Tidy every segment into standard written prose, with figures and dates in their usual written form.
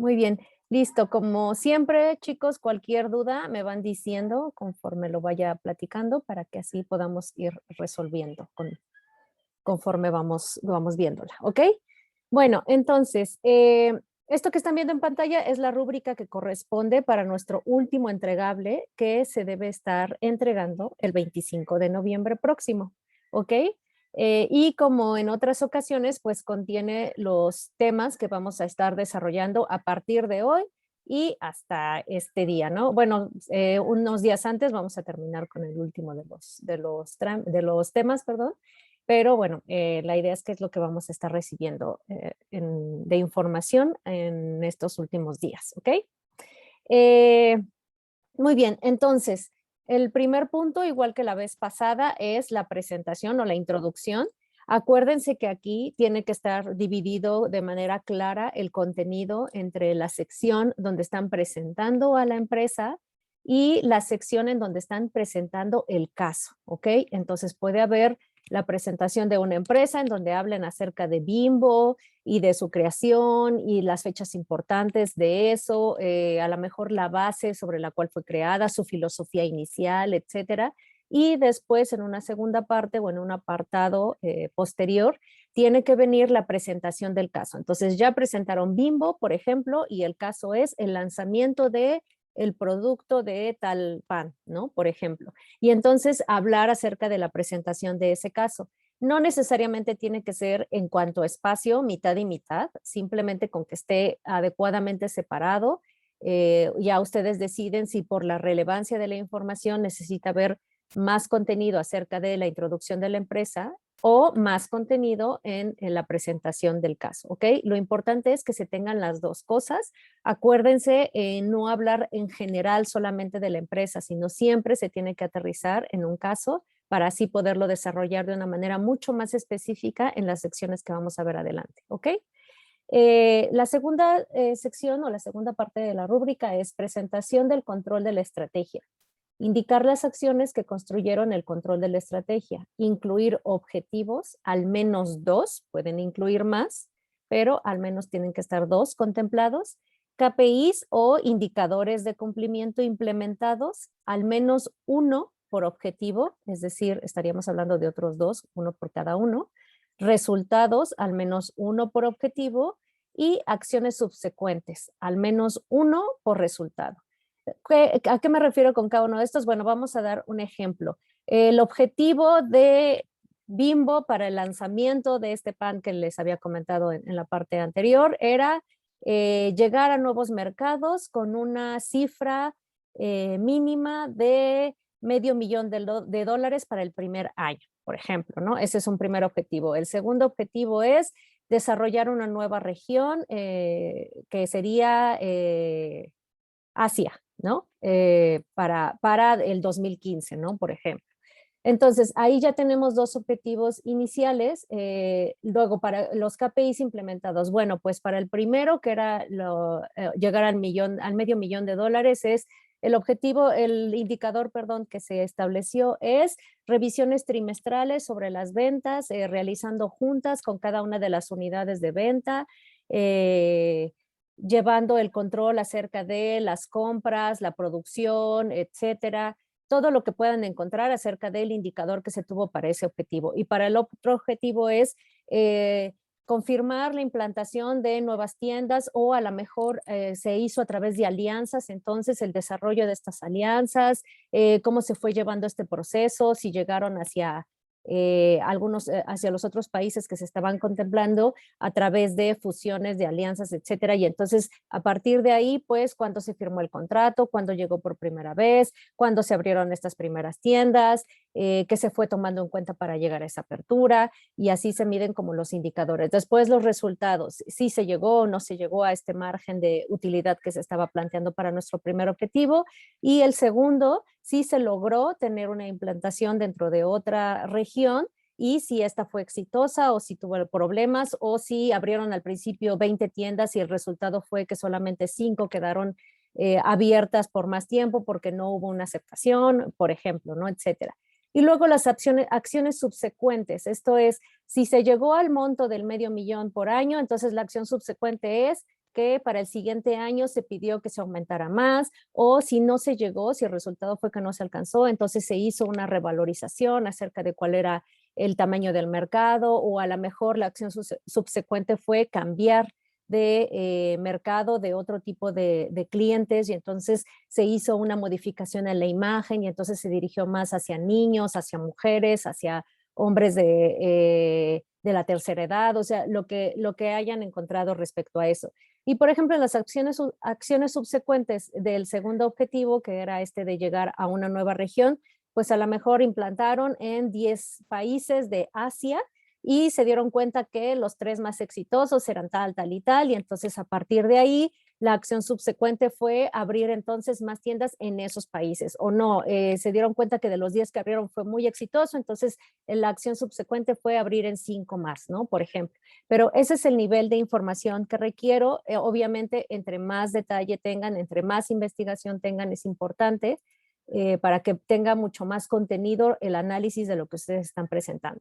Muy bien, listo. Como siempre, chicos, cualquier duda me van diciendo conforme lo vaya platicando para que así podamos ir resolviendo conforme vamos viéndola, ¿ok? Bueno, entonces, esto que están viendo en pantalla es la rúbrica que corresponde para nuestro último entregable que se debe estar entregando el 25 de noviembre próximo, ¿ok? Y como en otras ocasiones, pues contiene los temas que vamos a estar desarrollando a partir de hoy y hasta este día, ¿no? Bueno, unos días antes vamos a terminar con el último de los temas, perdón, pero bueno, la idea es que es lo que vamos a estar recibiendo de información en estos últimos días, ¿ok? Eh, Muy bien, entonces, el primer punto, igual que la vez pasada, es la presentación o la introducción. Acuérdense que aquí tiene que estar dividido de manera clara el contenido entre la sección donde están presentando a la empresa y la sección en donde están presentando el caso, ¿ok? Entonces puede haber la presentación de una empresa en donde hablen acerca de Bimbo, y de su creación y las fechas importantes de eso, a lo mejor la base sobre la cual fue creada, su filosofía inicial, etcétera. Y después en una segunda parte o en un apartado posterior tiene que venir la presentación del caso. Entonces ya presentaron Bimbo, por ejemplo, y el caso es el lanzamiento de el producto de tal pan, ¿no? Por ejemplo. Y entonces hablar acerca de la presentación de ese caso. No necesariamente tiene que ser en cuanto a espacio, mitad y mitad, simplemente con que esté adecuadamente separado. Ya ustedes deciden si por la relevancia de la información necesita ver más contenido acerca de la introducción de la empresa o más contenido en la presentación del caso, ¿ok? Lo importante es que se tengan las dos cosas. Acuérdense no hablar en general solamente de la empresa, sino siempre se tiene que aterrizar en un caso para así poderlo desarrollar de una manera mucho más específica en las secciones que vamos a ver adelante, ¿ok? La segunda sección o la segunda parte de la rúbrica es presentación del control de la estrategia. Indicar las acciones que construyeron el control de la estrategia. Incluir objetivos, al menos 2, pueden incluir más, pero al menos tienen que estar 2 contemplados. KPIs o indicadores de cumplimiento implementados, al menos 1 por objetivo, es decir, estaríamos hablando de otros 2, 1 por cada uno. Resultados, al menos 1 por objetivo y acciones subsecuentes, al menos 1 por resultado. ¿A qué me refiero con cada uno de estos? Bueno, vamos a dar un ejemplo. El objetivo de Bimbo para el lanzamiento de este pan que les había comentado en la parte anterior era llegar a nuevos mercados con una cifra mínima de $500,000 de dólares para el primer año, por ejemplo, ¿no? Ese es un primer objetivo. El segundo objetivo es desarrollar una nueva región que sería Asia, ¿no? Para el 2015, ¿no? Por ejemplo. Entonces, ahí ya tenemos dos objetivos iniciales. Luego, para los KPIs implementados, bueno, pues para el primero, que era llegar al medio millón de dólares, es el objetivo, el indicador, perdón, que se estableció es revisiones trimestrales sobre las ventas, realizando juntas con cada una de las unidades de venta, llevando el control acerca de las compras, la producción, etcétera, todo lo que puedan encontrar acerca del indicador que se tuvo para ese objetivo. Y para el otro objetivo es confirmar la implantación de nuevas tiendas o a lo mejor se hizo a través de alianzas, entonces el desarrollo de estas alianzas, cómo se fue llevando este proceso, si llegaron hacia los otros países que se estaban contemplando a través de fusiones, de alianzas, etcétera. Y entonces, a partir de ahí, pues, cuándo se firmó el contrato, cuándo llegó por primera vez, cuándo se abrieron estas primeras tiendas, qué se fue tomando en cuenta para llegar a esa apertura, y así se miden como los indicadores. Después, los resultados, si se llegó o no se llegó a este margen de utilidad que se estaba planteando para nuestro primer objetivo. Y el segundo, si se logró tener una implantación dentro de otra región y si esta fue exitosa o si tuvo problemas o si abrieron al principio 20 tiendas y el resultado fue que solamente 5 quedaron abiertas por más tiempo porque no hubo una aceptación, por ejemplo, ¿no? Etcétera. Y luego las acciones subsecuentes, esto es, si se llegó al monto del $500,000 por año, entonces la acción subsecuente es que para el siguiente año se pidió que se aumentara más, o si no se llegó, si el resultado fue que no se alcanzó, entonces se hizo una revalorización acerca de cuál era el tamaño del mercado, o a lo mejor la acción subsecuente fue cambiar de mercado, de otro tipo de clientes, y entonces se hizo una modificación en la imagen y entonces se dirigió más hacia niños, hacia mujeres, hacia hombres de la tercera edad, o sea, lo que hayan encontrado respecto a eso. Y por ejemplo, en las acciones subsecuentes del segundo objetivo, que era este de llegar a una nueva región, pues a lo mejor implantaron en 10 países de Asia y se dieron cuenta que los 3 más exitosos eran tal, tal y tal, y entonces a partir de ahí la acción subsecuente fue abrir entonces más tiendas en esos países, o no, se dieron cuenta que de los 10 que abrieron fue muy exitoso, entonces la acción subsecuente fue abrir en 5 más, ¿no? Por ejemplo. Pero ese es el nivel de información que requiero. Obviamente, entre más detalle tengan, entre más investigación tengan, es importante para que tenga mucho más contenido el análisis de lo que ustedes están presentando.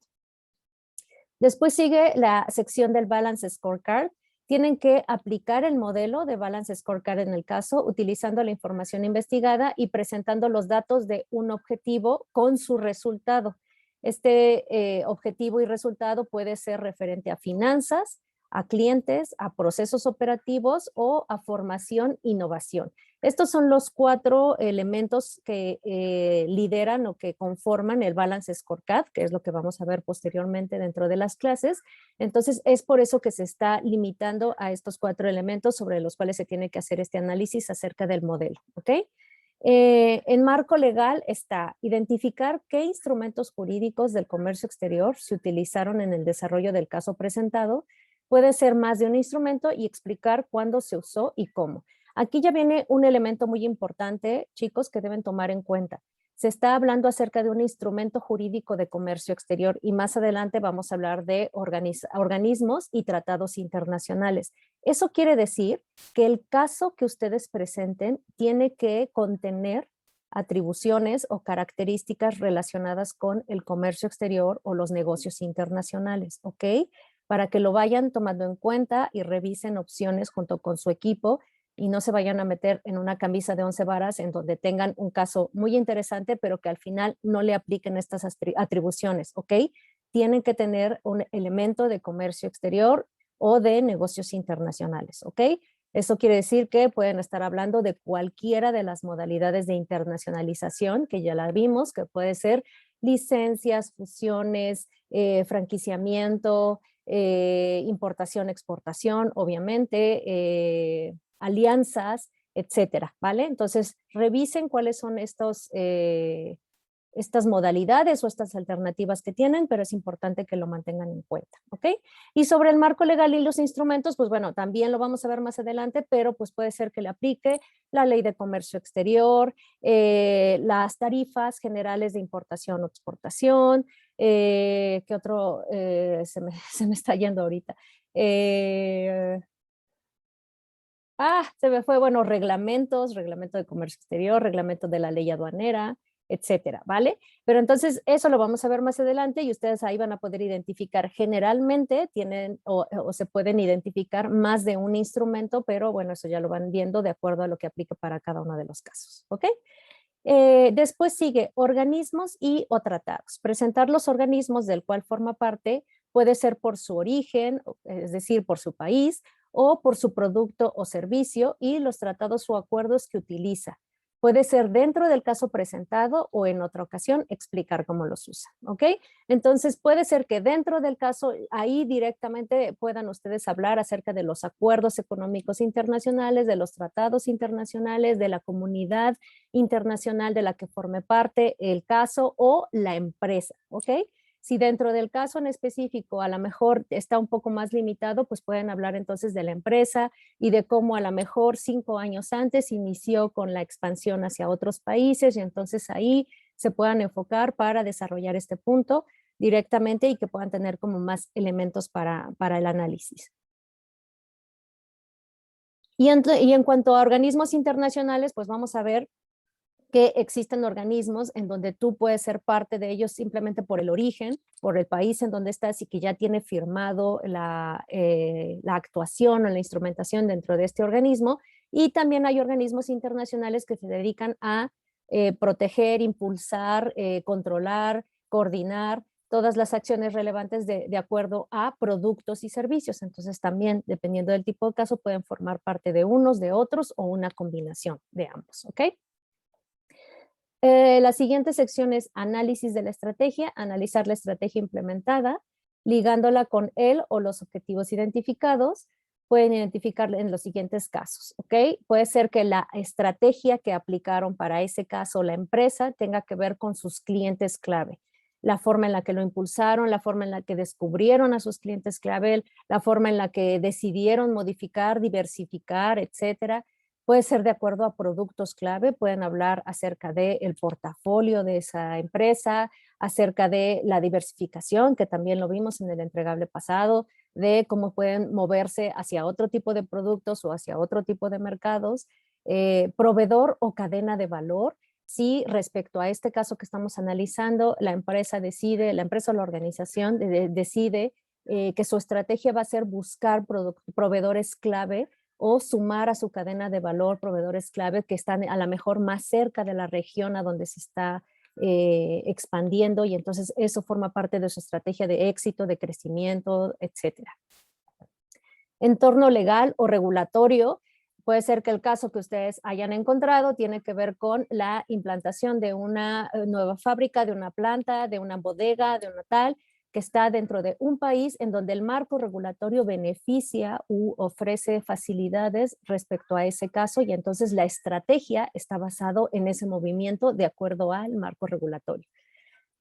Después sigue la sección del Balance Scorecard. Tienen que aplicar el modelo de Balance Scorecard en el caso, utilizando la información investigada y presentando los datos de un objetivo con su resultado. Este objetivo y resultado puede ser referente a finanzas, a clientes, a procesos operativos o a formación, innovación. Estos son los 4 elementos que lideran o que conforman el Balance Scorecard, que es lo que vamos a ver posteriormente dentro de las clases. Entonces, es por eso que se está limitando a estos 4 elementos sobre los cuales se tiene que hacer este análisis acerca del modelo, ¿ok? En marco legal está identificar qué instrumentos jurídicos del comercio exterior se utilizaron en el desarrollo del caso presentado. Puede ser más de un instrumento y explicar cuándo se usó y cómo. Aquí ya viene un elemento muy importante, chicos, que deben tomar en cuenta. Se está hablando acerca de un instrumento jurídico de comercio exterior y más adelante vamos a hablar de organismos y tratados internacionales. Eso quiere decir que el caso que ustedes presenten tiene que contener atribuciones o características relacionadas con el comercio exterior o los negocios internacionales, ¿ok? Para que lo vayan tomando en cuenta y revisen opciones junto con su equipo y no se vayan a meter en una camisa de 11 varas en donde tengan un caso muy interesante, pero que al final no le apliquen estas atribuciones, ¿ok? Tienen que tener un elemento de comercio exterior o de negocios internacionales, ¿ok? Eso quiere decir que pueden estar hablando de cualquiera de las modalidades de internacionalización, que ya la vimos, que puede ser licencias, fusiones, franquiciamiento, importación, exportación, obviamente, alianzas, etcétera, ¿vale? Entonces, revisen cuáles son estas modalidades o estas alternativas que tienen, pero es importante que lo mantengan en cuenta, ¿ok? Y sobre el marco legal y los instrumentos, pues bueno, también lo vamos a ver más adelante, pero pues puede ser que le aplique la ley de comercio exterior, las tarifas generales de importación o exportación, ¿qué otro se me está yendo ahorita? Se me fue, bueno, reglamentos, reglamento de comercio exterior, reglamento de la ley aduanera, etcétera, ¿vale? Pero entonces eso lo vamos a ver más adelante y ustedes ahí van a poder identificar. Generalmente tienen o se pueden identificar más de un instrumento, pero bueno, eso ya lo van viendo de acuerdo a lo que aplica para cada uno de los casos, ¿ok? Después sigue organismos y o tratados. Presentar los organismos del cual forma parte puede ser por su origen, es decir, por su país, o por su producto o servicio y los tratados o acuerdos que utiliza. Puede ser dentro del caso presentado o en otra ocasión explicar cómo los usa, ¿ok? Entonces puede ser que dentro del caso ahí directamente puedan ustedes hablar acerca de los acuerdos económicos internacionales, de los tratados internacionales, de la comunidad internacional de la que forme parte el caso o la empresa, ¿ok? Si dentro del caso en específico a lo mejor está un poco más limitado, pues pueden hablar entonces de la empresa y de cómo a lo mejor 5 años antes inició con la expansión hacia otros países y entonces ahí se puedan enfocar para desarrollar este punto directamente y que puedan tener como más elementos para el análisis. Y en cuanto a organismos internacionales, pues vamos a ver que existen organismos en donde tú puedes ser parte de ellos simplemente por el origen, por el país en donde estás y que ya tiene firmado la actuación o la instrumentación dentro de este organismo. Y también hay organismos internacionales que se dedican a proteger, impulsar, controlar, coordinar todas las acciones relevantes de acuerdo a productos y servicios. Entonces también, dependiendo del tipo de caso, pueden formar parte de unos, de otros o una combinación de ambos, ¿ok? La siguiente sección es análisis de la estrategia, analizar la estrategia implementada, ligándola con él o los objetivos identificados. Pueden identificar en los siguientes casos, ¿ok? Puede ser que la estrategia que aplicaron para ese caso la empresa tenga que ver con sus clientes clave, la forma en la que lo impulsaron, la forma en la que descubrieron a sus clientes clave, la forma en la que decidieron modificar, diversificar, etcétera. Puede ser de acuerdo a productos clave, pueden hablar acerca del portafolio de esa empresa, acerca de la diversificación, que también lo vimos en el entregable pasado, de cómo pueden moverse hacia otro tipo de productos o hacia otro tipo de mercados, proveedor o cadena de valor. Si respecto a este caso que estamos analizando, la empresa decide, la empresa o la organización decide que su estrategia va a ser buscar proveedores clave o sumar a su cadena de valor proveedores clave que están a lo mejor más cerca de la región a donde se está expandiendo, y entonces eso forma parte de su estrategia de éxito, de crecimiento, etcétera. Entorno legal o regulatorio. Puede ser que el caso que ustedes hayan encontrado tiene que ver con la implantación de una nueva fábrica, de una planta, de una bodega, de una tal, que está dentro de un país en donde el marco regulatorio beneficia u ofrece facilidades respecto a ese caso, y entonces la estrategia está basado en ese movimiento de acuerdo al marco regulatorio.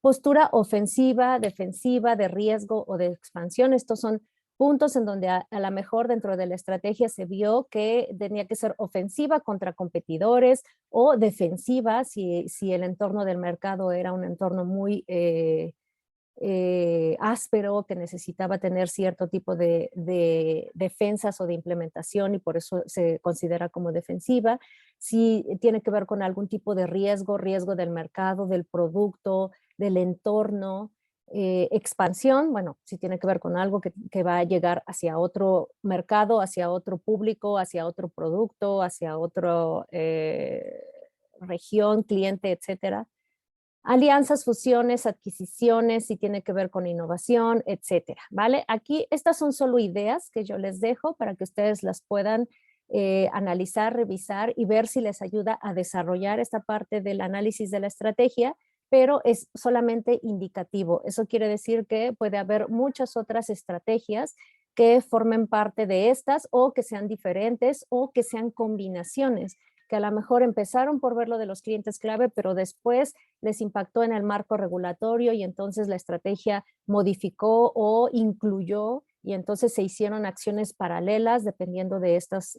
Postura ofensiva, defensiva, de riesgo o de expansión. Estos son puntos en donde a lo mejor dentro de la estrategia se vio que tenía que ser ofensiva contra competidores o defensiva si el entorno del mercado era un entorno muy áspero, que necesitaba tener cierto tipo de defensas o de implementación, y por eso se considera como defensiva. Si tiene que ver con algún tipo de riesgo, riesgo del mercado, del producto, del entorno, expansión, bueno, si tiene que ver con algo que va a llegar hacia otro mercado, hacia otro público, hacia otro producto, hacia otra región, cliente, etcétera. Alianzas, fusiones, adquisiciones, si tiene que ver con innovación, etcétera, ¿vale? Aquí estas son solo ideas que yo les dejo para que ustedes las puedan analizar, revisar y ver si les ayuda a desarrollar esta parte del análisis de la estrategia, pero es solamente indicativo. Eso quiere decir que puede haber muchas otras estrategias que formen parte de estas, o que sean diferentes, o que sean combinaciones, que a lo mejor empezaron por ver lo de los clientes clave, pero después les impactó en el marco regulatorio y entonces la estrategia modificó o incluyó, y entonces se hicieron acciones paralelas dependiendo de estas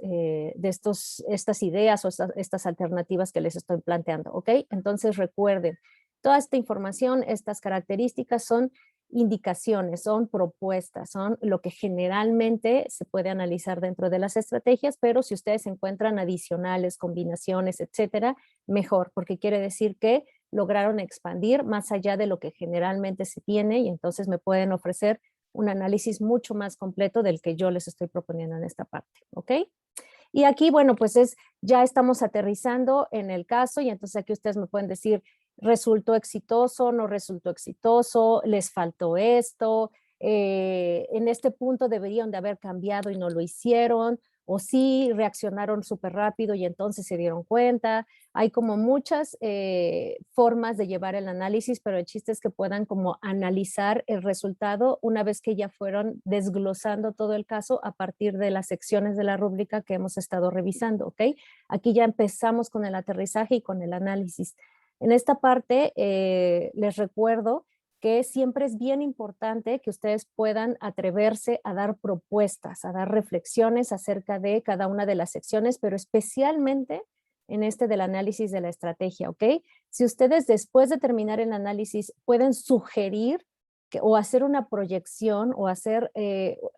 ideas o estas alternativas que les estoy planteando, ¿ok? Entonces recuerden, toda esta información, estas características son indicaciones, son propuestas, son lo que generalmente se puede analizar dentro de las estrategias, pero si ustedes encuentran adicionales, combinaciones, etcétera, mejor, porque quiere decir que lograron expandir más allá de lo que generalmente se tiene, y entonces me pueden ofrecer un análisis mucho más completo del que yo les estoy proponiendo en esta parte, ¿ok? Y aquí, bueno, pues ya estamos aterrizando en el caso, y entonces aquí ustedes me pueden decir, ¿resultó exitoso, no resultó exitoso, les faltó esto, en este punto deberían de haber cambiado y no lo hicieron, o sí reaccionaron súper rápido y entonces se dieron cuenta? Hay como muchas formas de llevar el análisis, pero el chiste es que puedan como analizar el resultado una vez que ya fueron desglosando todo el caso a partir de las secciones de la rúbrica que hemos estado revisando, ¿ok? Aquí ya empezamos con el aterrizaje y con el análisis. En esta parte les recuerdo que siempre es bien importante que ustedes puedan atreverse a dar propuestas, a dar reflexiones acerca de cada una de las secciones, pero especialmente en este del análisis de la estrategia, ¿ok? Si ustedes después de terminar el análisis pueden sugerir o hacer una proyección o hacer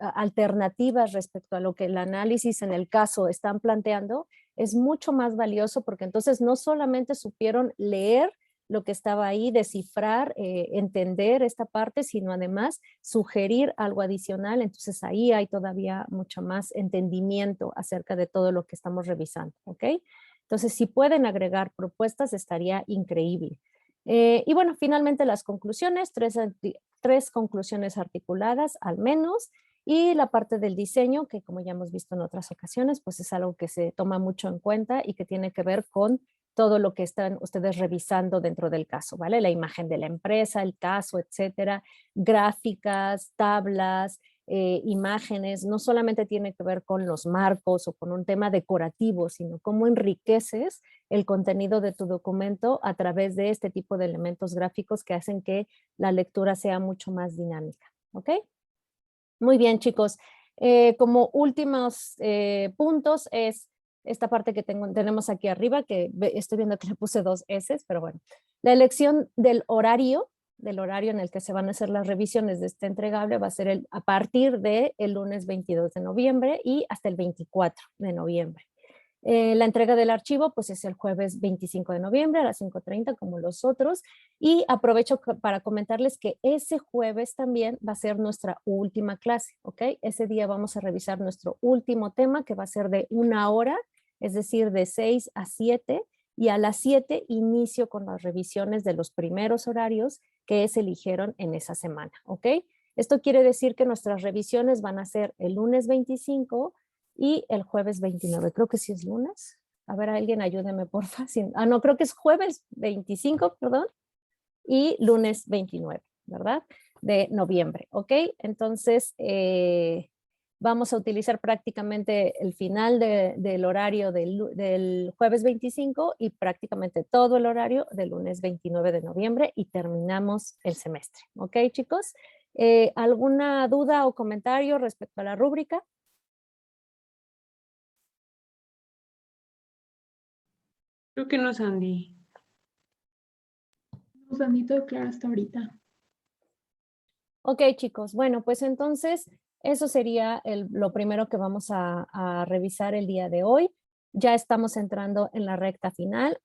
alternativas respecto a lo que el análisis en el caso están planteando, es mucho más valioso porque entonces no solamente supieron leer lo que estaba ahí, descifrar, entender esta parte, sino además sugerir algo adicional. Entonces ahí hay todavía mucho más entendimiento acerca de todo lo que estamos revisando, ¿ok? Entonces, si pueden agregar propuestas, estaría increíble. Y bueno, finalmente las conclusiones, tres conclusiones articuladas al menos, y la parte del diseño, que como ya hemos visto en otras ocasiones, pues es algo que se toma mucho en cuenta y que tiene que ver con todo lo que están ustedes revisando dentro del caso, ¿vale? La imagen de la empresa, el caso, etcétera, gráficas, tablas, imágenes, no solamente tiene que ver con los marcos o con un tema decorativo, sino cómo enriqueces el contenido de tu documento a través de este tipo de elementos gráficos que hacen que la lectura sea mucho más dinámica, ¿ok? Muy bien, chicos. Como últimos puntos es esta parte que tenemos aquí arriba, que estoy viendo que le puse 2 S, pero bueno. La elección del horario en el que se van a hacer las revisiones de este entregable va a ser a partir del lunes 22 de noviembre y hasta el 24 de noviembre. La entrega del archivo pues es el jueves 25 de noviembre a las 5:30 como los otros, y aprovecho para comentarles que ese jueves también va a ser nuestra última clase, ¿ok? Ese día vamos a revisar nuestro último tema, que va a ser de 1 hora, es decir, de 6 a 7, y a las 7 inicio con las revisiones de los primeros horarios que se eligieron en esa semana, ¿ok? Esto quiere decir que nuestras revisiones van a ser el lunes 25 y el jueves 29. Creo que sí es lunes. A ver, alguien ayúdeme, porfa. No, creo que es jueves 25, perdón, y lunes 29, ¿verdad? De noviembre, ¿ok? Entonces, vamos a utilizar prácticamente el final del horario del jueves 25 y prácticamente todo el horario del lunes 29 de noviembre y terminamos el semestre, ¿ok, chicos? ¿Alguna duda o comentario respecto a la rúbrica? Creo que no, Sandy. No, Sandy, todo claro hasta ahorita. Ok, chicos. Bueno, pues entonces eso sería lo primero que vamos a revisar el día de hoy. Ya estamos entrando en la recta final.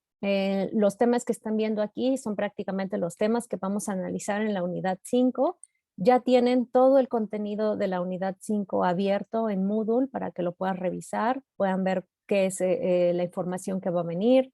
Los temas que están viendo aquí son prácticamente los temas que vamos a analizar en la unidad 5. Ya tienen todo el contenido de la unidad 5 abierto en Moodle para que lo puedan revisar, puedan ver qué es la información que va a venir,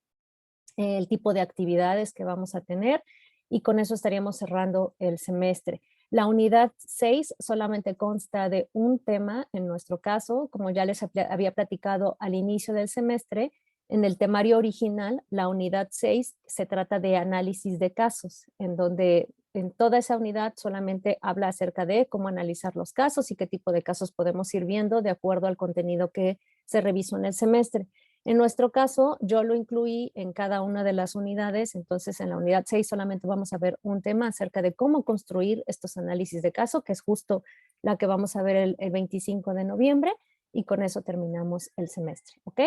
el tipo de actividades que vamos a tener, y con eso estaríamos cerrando el semestre. La unidad 6 solamente consta de un tema, en nuestro caso, como ya les había platicado al inicio del semestre, en el temario original, la unidad 6 se trata de análisis de casos, en donde en toda esa unidad solamente habla acerca de cómo analizar los casos y qué tipo de casos podemos ir viendo de acuerdo al contenido que se revisó en el semestre. En nuestro caso, yo lo incluí en cada una de las unidades, entonces en la unidad 6 solamente vamos a ver un tema acerca de cómo construir estos análisis de caso, que es justo la que vamos a ver el 25 de noviembre, y con eso terminamos el semestre, ¿ok?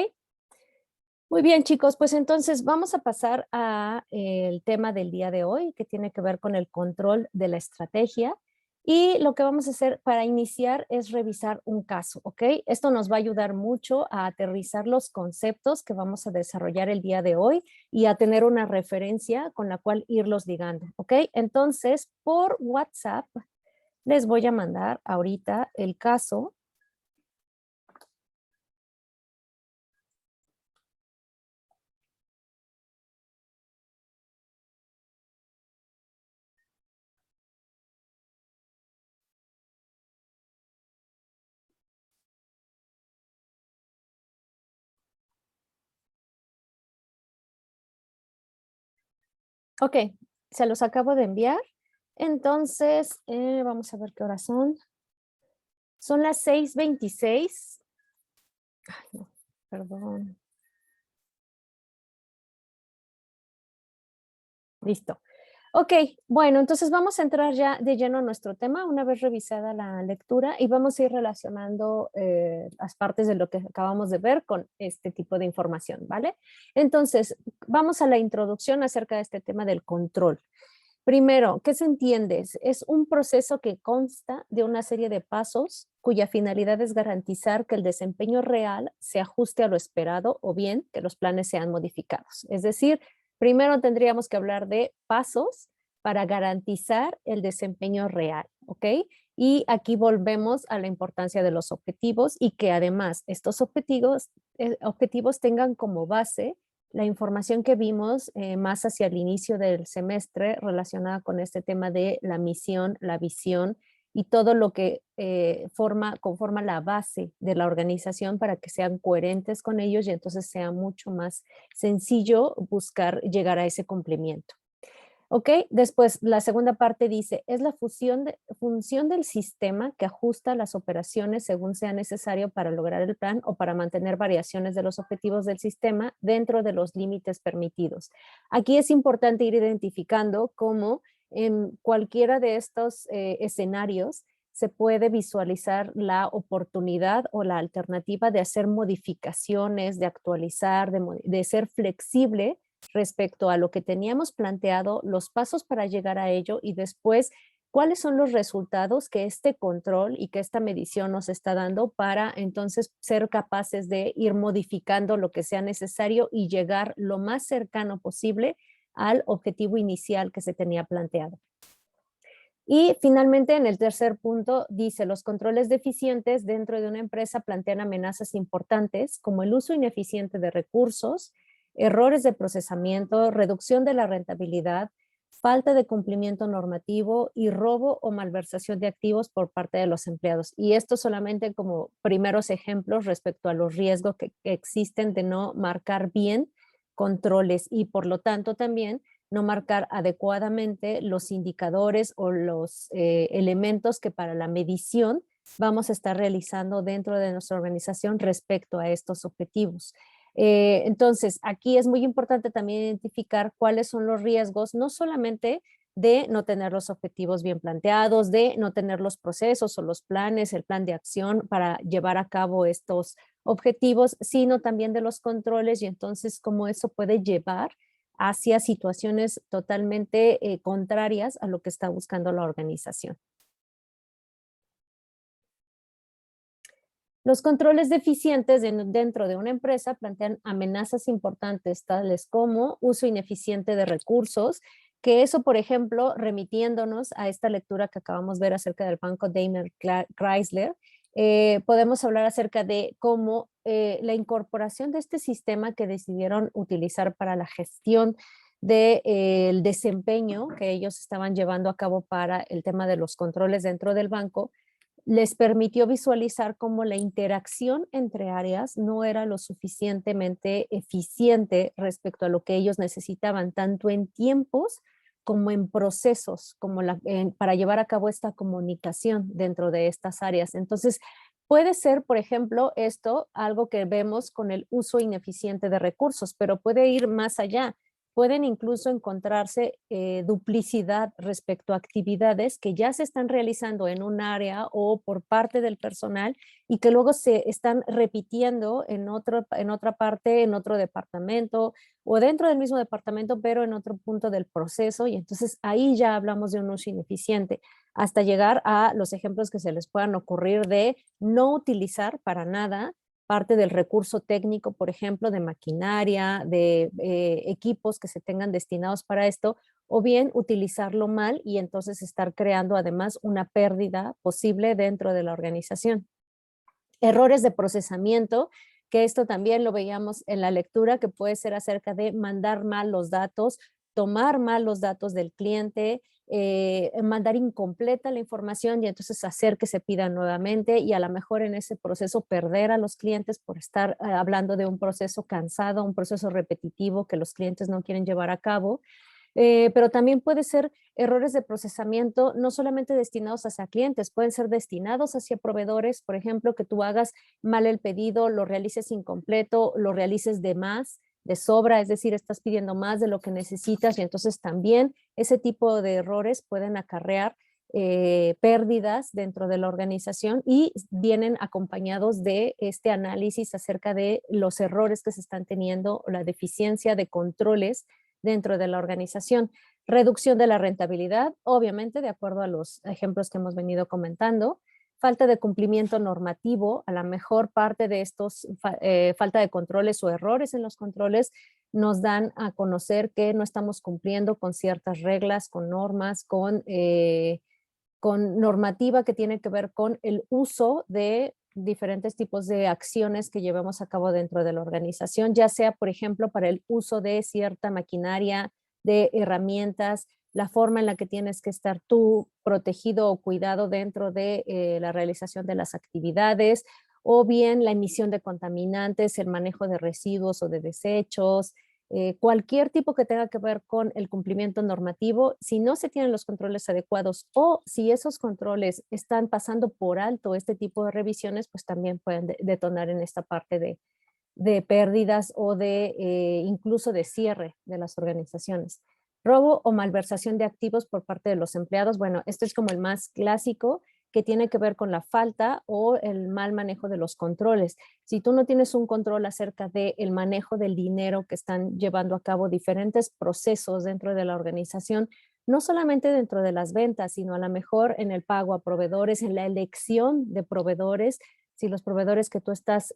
Muy bien, chicos, pues entonces vamos a pasar al tema del día de hoy, que tiene que ver con el control de la estrategia. Y lo que vamos a hacer para iniciar es revisar un caso, ¿ok? Esto nos va a ayudar mucho a aterrizar los conceptos que vamos a desarrollar el día de hoy y a tener una referencia con la cual irlos ligando, ¿ok? Entonces, por WhatsApp les voy a mandar ahorita el caso. Ok, se los acabo de enviar. Entonces, vamos a ver qué horas son. Son las 6:26. Ay, no, perdón. Listo. Ok, bueno, entonces vamos a entrar ya de lleno a nuestro tema una vez revisada la lectura y vamos a ir relacionando las partes de lo que acabamos de ver con este tipo de información, ¿vale? Entonces, vamos a la introducción acerca de este tema del control. Primero, ¿qué se entiende? Es un proceso que consta de una serie de pasos cuya finalidad es garantizar que el desempeño real se ajuste a lo esperado o bien que los planes sean modificados. Es decir, primero tendríamos que hablar de pasos para garantizar el desempeño real, ¿ok? Y aquí volvemos a la importancia de los objetivos y que además estos objetivos tengan como base la información que vimos más hacia el inicio del semestre relacionada con este tema de la misión, la visión y todo lo que conforma la base de la organización para que sean coherentes con ellos y entonces sea mucho más sencillo buscar llegar a ese cumplimiento. ¿Ok? Después, la segunda parte dice, es la función del sistema que ajusta las operaciones según sea necesario para lograr el plan o para mantener variaciones de los objetivos del sistema dentro de los límites permitidos. Aquí es importante ir identificando cómo en cualquiera de estos escenarios se puede visualizar la oportunidad o la alternativa de hacer modificaciones, de actualizar, de ser flexible respecto a lo que teníamos planteado, los pasos para llegar a ello y después cuáles son los resultados que este control y que esta medición nos está dando para entonces ser capaces de ir modificando lo que sea necesario y llegar lo más cercano posible al objetivo inicial que se tenía planteado. Y finalmente, en el tercer punto, dice, los controles deficientes dentro de una empresa plantean amenazas importantes como el uso ineficiente de recursos, errores de procesamiento, reducción de la rentabilidad, falta de cumplimiento normativo y robo o malversación de activos por parte de los empleados. Y esto solamente como primeros ejemplos respecto a los riesgos que existen de no marcar bien controles y por lo tanto también no marcar adecuadamente los indicadores o los elementos que para la medición vamos a estar realizando dentro de nuestra organización respecto a estos objetivos. Entonces, aquí es muy importante también identificar cuáles son los riesgos, no solamente de no tener los objetivos bien planteados, de no tener los procesos o los planes, el plan de acción para llevar a cabo estos objetivos, sino también de los controles y entonces cómo eso puede llevar hacia situaciones totalmente contrarias a lo que está buscando la organización. Los controles deficientes dentro de una empresa plantean amenazas importantes, tales como uso ineficiente de recursos, que eso, por ejemplo, remitiéndonos a esta lectura que acabamos de ver acerca del banco Daimler Chrysler, podemos hablar acerca de cómo la incorporación de este sistema que decidieron utilizar para la gestión del desempeño que ellos estaban llevando a cabo para el tema de los controles dentro del banco, les permitió visualizar cómo la interacción entre áreas no era lo suficientemente eficiente respecto a lo que ellos necesitaban, tanto en tiempos como en procesos, como para llevar a cabo esta comunicación dentro de estas áreas. Entonces, puede ser, por ejemplo, esto algo que vemos con el uso ineficiente de recursos, pero puede ir más allá. Pueden incluso encontrarse duplicidad respecto a actividades que ya se están realizando en un área o por parte del personal y que luego se están repitiendo en otra parte, en otro departamento o dentro del mismo departamento, pero en otro punto del proceso. Y entonces ahí ya hablamos de un uso ineficiente, hasta llegar a los ejemplos que se les puedan ocurrir de no utilizar para nada parte del recurso técnico, por ejemplo, de maquinaria, de equipos que se tengan destinados para esto, o bien utilizarlo mal y entonces estar creando además una pérdida posible dentro de la organización. Errores de procesamiento, que esto también lo veíamos en la lectura, que puede ser acerca de mandar mal los datos, tomar mal los datos del cliente, mandar incompleta la información y entonces hacer que se pida nuevamente y a lo mejor en ese proceso perder a los clientes por estar hablando de un proceso cansado, un proceso repetitivo que los clientes no quieren llevar a cabo. Pero también puede ser errores de procesamiento no solamente destinados hacia clientes, pueden ser destinados hacia proveedores, por ejemplo, que tú hagas mal el pedido, lo realices incompleto, lo realices de más, de sobra, es decir, estás pidiendo más de lo que necesitas y entonces también ese tipo de errores pueden acarrear pérdidas dentro de la organización y vienen acompañados de este análisis acerca de los errores que se están teniendo, la deficiencia de controles dentro de la organización. Reducción de la rentabilidad, obviamente, de acuerdo a los ejemplos que hemos venido comentando. Falta de cumplimiento normativo, a la mejor parte de estos, falta de controles o errores en los controles nos dan a conocer que no estamos cumpliendo con ciertas reglas, con normas, con normativa que tiene que ver con el uso de diferentes tipos de acciones que llevemos a cabo dentro de la organización, ya sea, por ejemplo, para el uso de cierta maquinaria, de herramientas, la forma en la que tienes que estar tú protegido o cuidado dentro de la realización de las actividades, o bien la emisión de contaminantes, el manejo de residuos o de desechos, cualquier tipo que tenga que ver con el cumplimiento normativo. Si no se tienen los controles adecuados o si esos controles están pasando por alto este tipo de revisiones, pues también pueden detonar en esta parte de pérdidas o de incluso de cierre de las organizaciones. Robo o malversación de activos por parte de los empleados. Bueno, esto es como el más clásico, que tiene que ver con la falta o el mal manejo de los controles. Si tú no tienes un control acerca del manejo del dinero que están llevando a cabo diferentes procesos dentro de la organización, no solamente dentro de las ventas, sino a lo mejor en el pago a proveedores, en la elección de proveedores, si los proveedores que tú estás,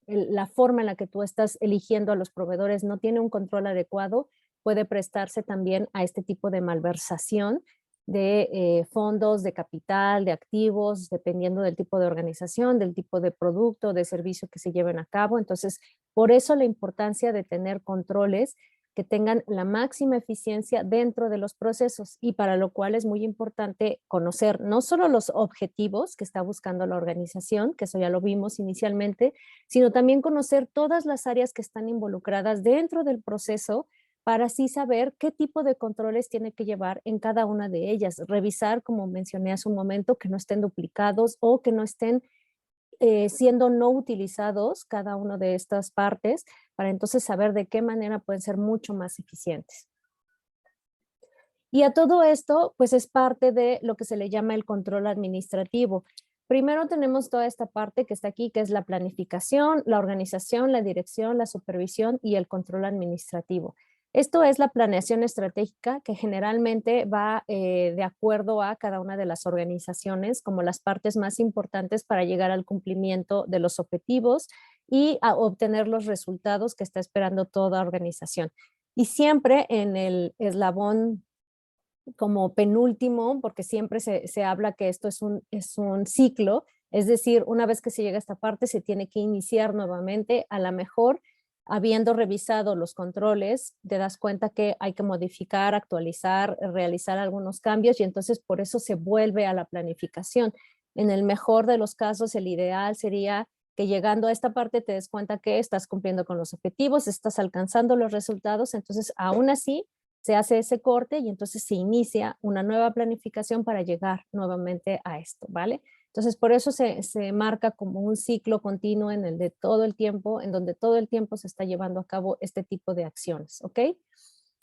la forma en la que tú estás eligiendo a los proveedores no tiene un control adecuado, puede prestarse también a este tipo de malversación de fondos, de capital, de activos, dependiendo del tipo de organización, del tipo de producto, de servicio que se lleven a cabo. Entonces, por eso la importancia de tener controles que tengan la máxima eficiencia dentro de los procesos, y para lo cual es muy importante conocer no solo los objetivos que está buscando la organización, que eso ya lo vimos inicialmente, sino también conocer todas las áreas que están involucradas dentro del proceso para así saber qué tipo de controles tiene que llevar en cada una de ellas. Revisar, como mencioné hace un momento, que no estén duplicados o que no estén siendo no utilizados cada una de estas partes, para entonces saber de qué manera pueden ser mucho más eficientes. Y a todo esto, pues es parte de lo que se le llama el control administrativo. Primero tenemos toda esta parte que está aquí, que es la planificación, la organización, la dirección, la supervisión y el control administrativo. Esto es la planeación estratégica, que generalmente va de acuerdo a cada una de las organizaciones como las partes más importantes para llegar al cumplimiento de los objetivos y a obtener los resultados que está esperando toda organización. Y siempre en el eslabón como penúltimo, porque siempre se habla que esto es un ciclo, es decir, una vez que se llega a esta parte se tiene que iniciar nuevamente. A lo mejor, habiendo revisado los controles, te das cuenta que hay que modificar, actualizar, realizar algunos cambios, y entonces por eso se vuelve a la planificación. En el mejor de los casos, el ideal sería que llegando a esta parte te des cuenta que estás cumpliendo con los objetivos, estás alcanzando los resultados, entonces aún así se hace ese corte y entonces se inicia una nueva planificación para llegar nuevamente a esto, ¿vale? Entonces, por eso se marca como un ciclo continuo en el de todo el tiempo, en donde todo el tiempo se está llevando a cabo este tipo de acciones, ¿ok?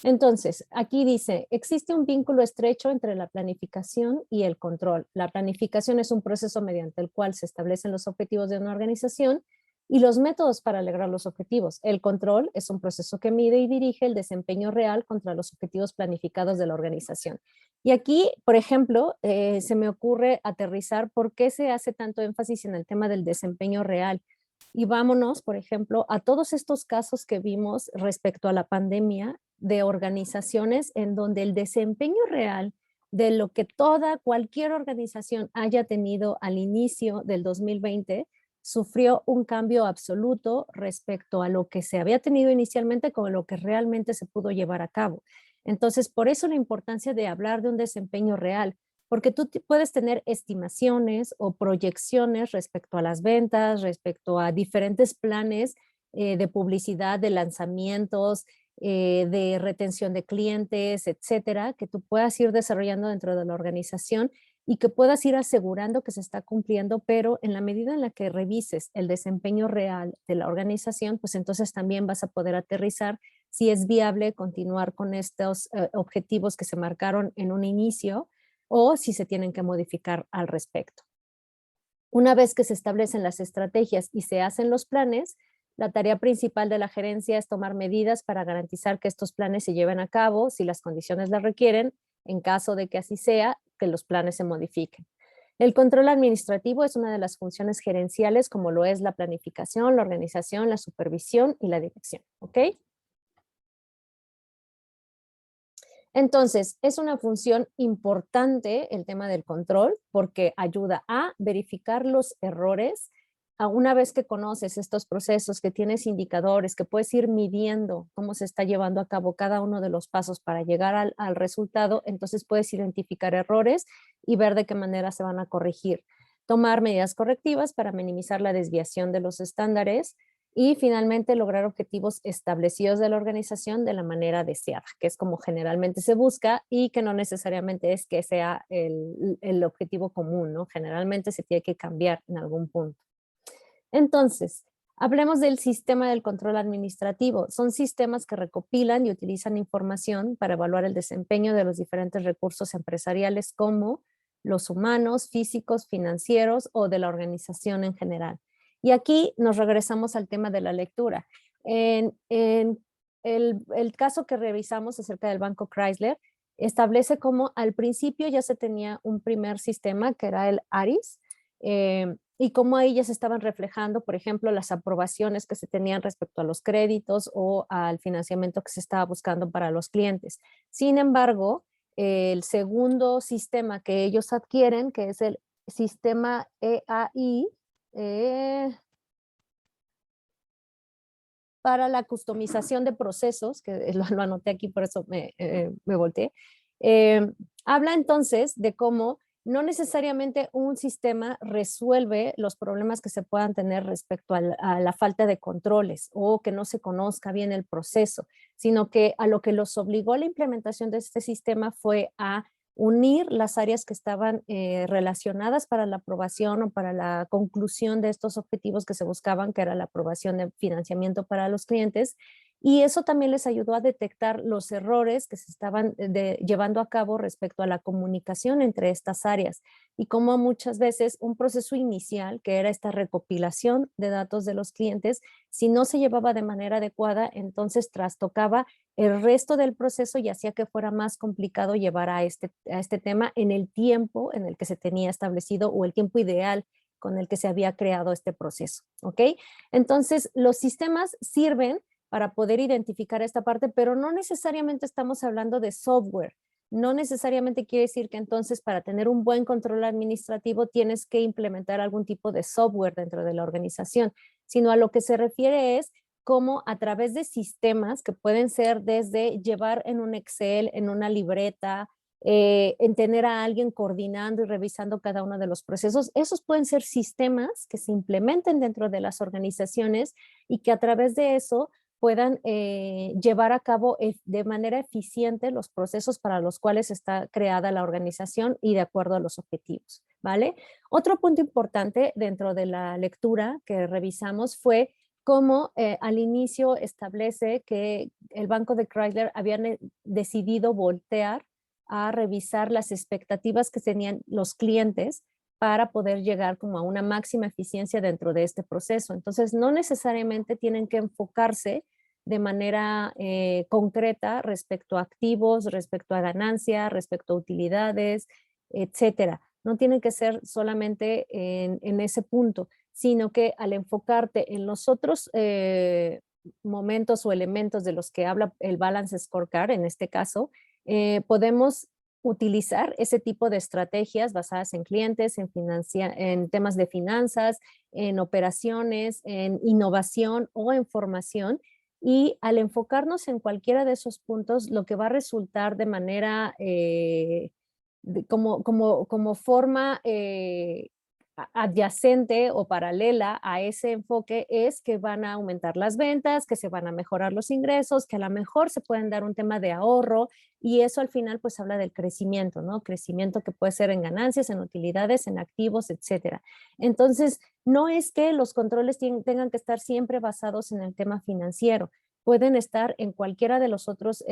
Entonces, aquí dice, existe un vínculo estrecho entre la planificación y el control. La planificación es un proceso mediante el cual se establecen los objetivos de una organización y los métodos para lograr los objetivos. El control es un proceso que mide y dirige el desempeño real contra los objetivos planificados de la organización. Y aquí, por ejemplo, se me ocurre aterrizar por qué se hace tanto énfasis en el tema del desempeño real. Y vámonos, por ejemplo, a todos estos casos que vimos respecto a la pandemia de organizaciones en donde el desempeño real de lo que cualquier organización haya tenido al inicio del 2020 sufrió un cambio absoluto respecto a lo que se había tenido inicialmente con lo que realmente se pudo llevar a cabo. Entonces, por eso la importancia de hablar de un desempeño real, porque tú puedes tener estimaciones o proyecciones respecto a las ventas, respecto a diferentes planes de publicidad, de lanzamientos, de retención de clientes, etcétera, que tú puedas ir desarrollando dentro de la organización y que puedas ir asegurando que se está cumpliendo, pero en la medida en la que revises el desempeño real de la organización, pues entonces también vas a poder aterrizar si es viable continuar con estos objetivos que se marcaron en un inicio o si se tienen que modificar al respecto. Una vez que se establecen las estrategias y se hacen los planes, La tarea principal de la gerencia es tomar medidas para garantizar que estos planes se lleven a cabo si las condiciones las requieren, en caso de que así sea, que los planes se modifiquen. El control administrativo es una de las funciones gerenciales, como lo es la planificación, la organización, la supervisión y la dirección. ¿Ok? Entonces, es una función importante el tema del control porque ayuda a verificar los errores. Una vez que conoces estos procesos, que tienes indicadores, que puedes ir midiendo cómo se está llevando a cabo cada uno de los pasos para llegar al resultado, entonces puedes identificar errores y ver de qué manera se van a corregir. Tomar medidas correctivas para minimizar la desviación de los estándares y finalmente lograr objetivos establecidos de la organización de la manera deseada, que es como generalmente se busca y que no necesariamente es que sea el objetivo común, ¿no? Generalmente se tiene que cambiar en algún punto. Entonces, hablemos del sistema del control administrativo. Son sistemas que recopilan y utilizan información para evaluar el desempeño de los diferentes recursos empresariales como los humanos, físicos, financieros o de la organización en general. Y aquí nos regresamos al tema de la lectura. En el caso que revisamos acerca del Banco Chrysler, establece como al principio ya se tenía un primer sistema que era el ARIS, y cómo ahí ya se estaban reflejando, por ejemplo, las aprobaciones que se tenían respecto a los créditos o al financiamiento que se estaba buscando para los clientes. Sin embargo, el segundo sistema que ellos adquieren, que es el sistema EAI, para la customización de procesos, que lo anoté aquí, por eso me volteé, habla entonces de cómo no necesariamente un sistema resuelve los problemas que se puedan tener respecto a la falta de controles o que no se conozca bien el proceso, sino que a lo que los obligó la implementación de este sistema fue a unir las áreas que estaban relacionadas para la aprobación o para la conclusión de estos objetivos que se buscaban, que era la aprobación de financiamiento para los clientes, y eso también les ayudó a detectar los errores que se estaban llevando a cabo respecto a la comunicación entre estas áreas y cómo muchas veces un proceso inicial, que era esta recopilación de datos de los clientes, si no se llevaba de manera adecuada, entonces trastocaba el resto del proceso y hacía que fuera más complicado llevar a este tema en el tiempo en el que se tenía establecido o el tiempo ideal con el que se había creado este proceso, ¿ok? Entonces, los sistemas sirven para poder identificar esta parte, pero no necesariamente estamos hablando de software. No necesariamente quiere decir que entonces para tener un buen control administrativo tienes que implementar algún tipo de software dentro de la organización, sino a lo que se refiere es cómo a través de sistemas que pueden ser desde llevar en un Excel, en una libreta, en tener a alguien coordinando y revisando cada uno de los procesos. Esos pueden ser sistemas que se implementen dentro de las organizaciones y que a través de eso puedan llevar a cabo de manera eficiente los procesos para los cuales está creada la organización y de acuerdo a los objetivos, ¿vale? Otro punto importante dentro de la lectura que revisamos fue cómo al inicio establece que el Banco de Chrysler había decidido voltear a revisar las expectativas que tenían los clientes para poder llegar como a una máxima eficiencia dentro de este proceso. Entonces, no necesariamente tienen que enfocarse de manera concreta respecto a activos, respecto a ganancia, respecto a utilidades, etcétera. No tienen que ser solamente en ese punto, sino que al enfocarte en los otros momentos o elementos de los que habla el Balance Scorecard, en este caso, podemos utilizar ese tipo de estrategias basadas en clientes, en temas de finanzas, en operaciones, en innovación o en formación. Y al enfocarnos en cualquiera de esos puntos, lo que va a resultar de manera, como forma adyacente o paralela a ese enfoque es que van a aumentar las ventas, que se van a mejorar los ingresos, que a lo mejor se pueden dar un tema de ahorro y eso al final pues habla del crecimiento, ¿no? Crecimiento que puede ser en ganancias, en utilidades, en activos, etcétera. Entonces, no es que los controles tengan que estar siempre basados en el tema financiero. pueden estar en cualquiera de los otros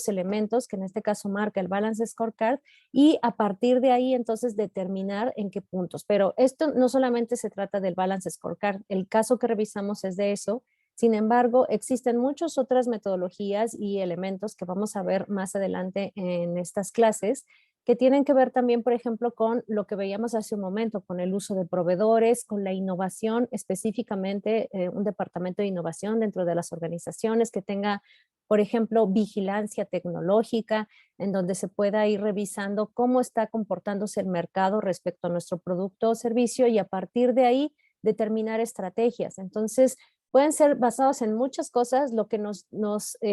elementos que en este caso marca el Balance Scorecard y a partir de ahí entonces determinar en qué puntos. Pero esto no solamente se trata del Balance Scorecard, el caso que revisamos es de eso. Sin embargo, existen muchas otras metodologías y elementos que vamos a ver más adelante en estas clases que tienen que ver también, por ejemplo, con lo que veíamos hace un momento, con el uso de proveedores, con la innovación, específicamente un departamento de innovación dentro de las organizaciones que tenga, por ejemplo, vigilancia tecnológica, en donde se pueda ir revisando cómo está comportándose el mercado respecto a nuestro producto o servicio y a partir de ahí determinar estrategias. Entonces, pueden ser basados en muchas cosas. Lo que nos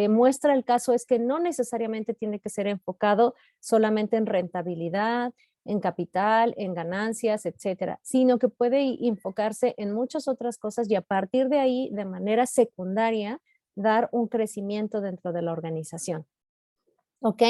muestra el caso es que no necesariamente tiene que ser enfocado solamente en rentabilidad, en capital, en ganancias, etcétera, sino que puede enfocarse en muchas otras cosas y a partir de ahí, de manera secundaria, dar un crecimiento dentro de la organización. ¿Ok?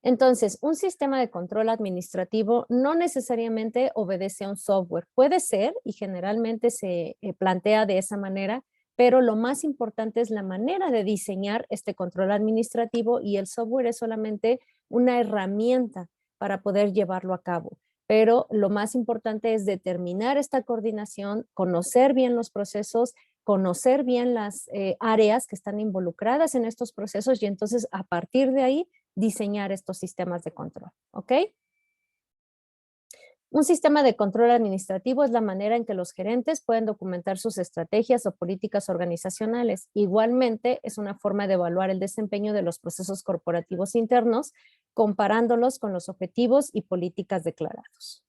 Entonces, un sistema de control administrativo no necesariamente obedece a un software. Puede ser, y generalmente se plantea de esa manera, pero lo más importante es la manera de diseñar este control administrativo y el software es solamente una herramienta para poder llevarlo a cabo. Pero lo más importante es determinar esta coordinación, conocer bien los procesos, conocer bien las áreas que están involucradas en estos procesos y entonces a partir de ahí diseñar estos sistemas de control, ¿ok? Un sistema de control administrativo es la manera en que los gerentes pueden documentar sus estrategias o políticas organizacionales. Igualmente, es una forma de evaluar el desempeño de los procesos corporativos internos, comparándolos con los objetivos y políticas declarados.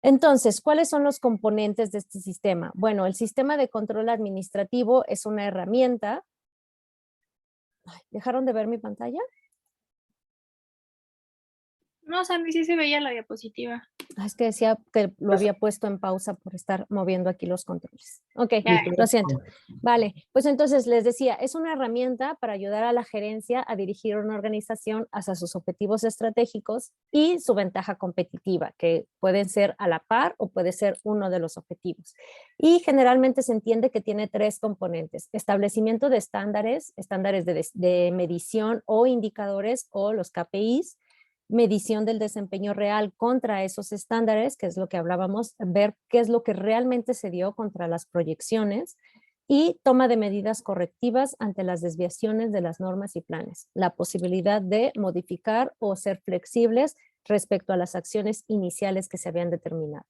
Entonces, ¿cuáles son los componentes de este sistema? Bueno, el sistema de control administrativo es una herramienta. ¿Dejaron de ver mi pantalla? No, Sandy, sí se veía la diapositiva. Es que decía que lo había puesto en pausa por estar moviendo aquí los controles. Ok, lo siento. Vale, pues entonces les decía, es una herramienta para ayudar a la gerencia a dirigir una organización hacia sus objetivos estratégicos y su ventaja competitiva, que pueden ser a la par o puede ser uno de los objetivos. Y generalmente se entiende que tiene tres componentes: establecimiento de estándares de medición o indicadores o los KPIs, medición del desempeño real contra esos estándares, que es lo que hablábamos, ver qué es lo que realmente se dio contra las proyecciones y toma de medidas correctivas ante las desviaciones de las normas y planes, la posibilidad de modificar o ser flexibles respecto a las acciones iniciales que se habían determinado.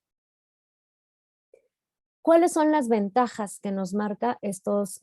¿Cuáles son las ventajas que nos marca estos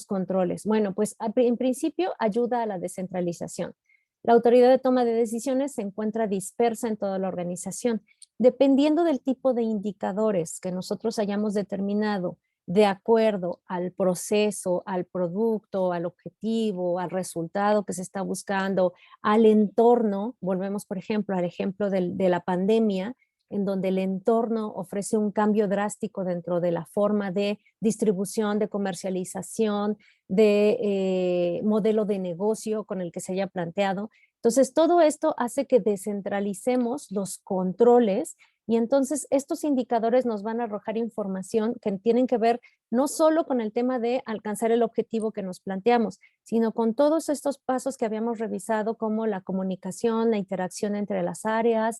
controles? Bueno, pues en principio ayuda a la descentralización. La autoridad de toma de decisiones se encuentra dispersa en toda la organización. Dependiendo del tipo de indicadores que nosotros hayamos determinado de acuerdo al proceso, al producto, al objetivo, al resultado que se está buscando, al entorno, volvemos por ejemplo al ejemplo de la pandemia, en donde el entorno ofrece un cambio drástico dentro de la forma de distribución, de comercialización, de modelo de negocio con el que se haya planteado. Entonces, todo esto hace que descentralicemos los controles y entonces estos indicadores nos van a arrojar información que tienen que ver no solo con el tema de alcanzar el objetivo que nos planteamos, sino con todos estos pasos que habíamos revisado como la comunicación, la interacción entre las áreas,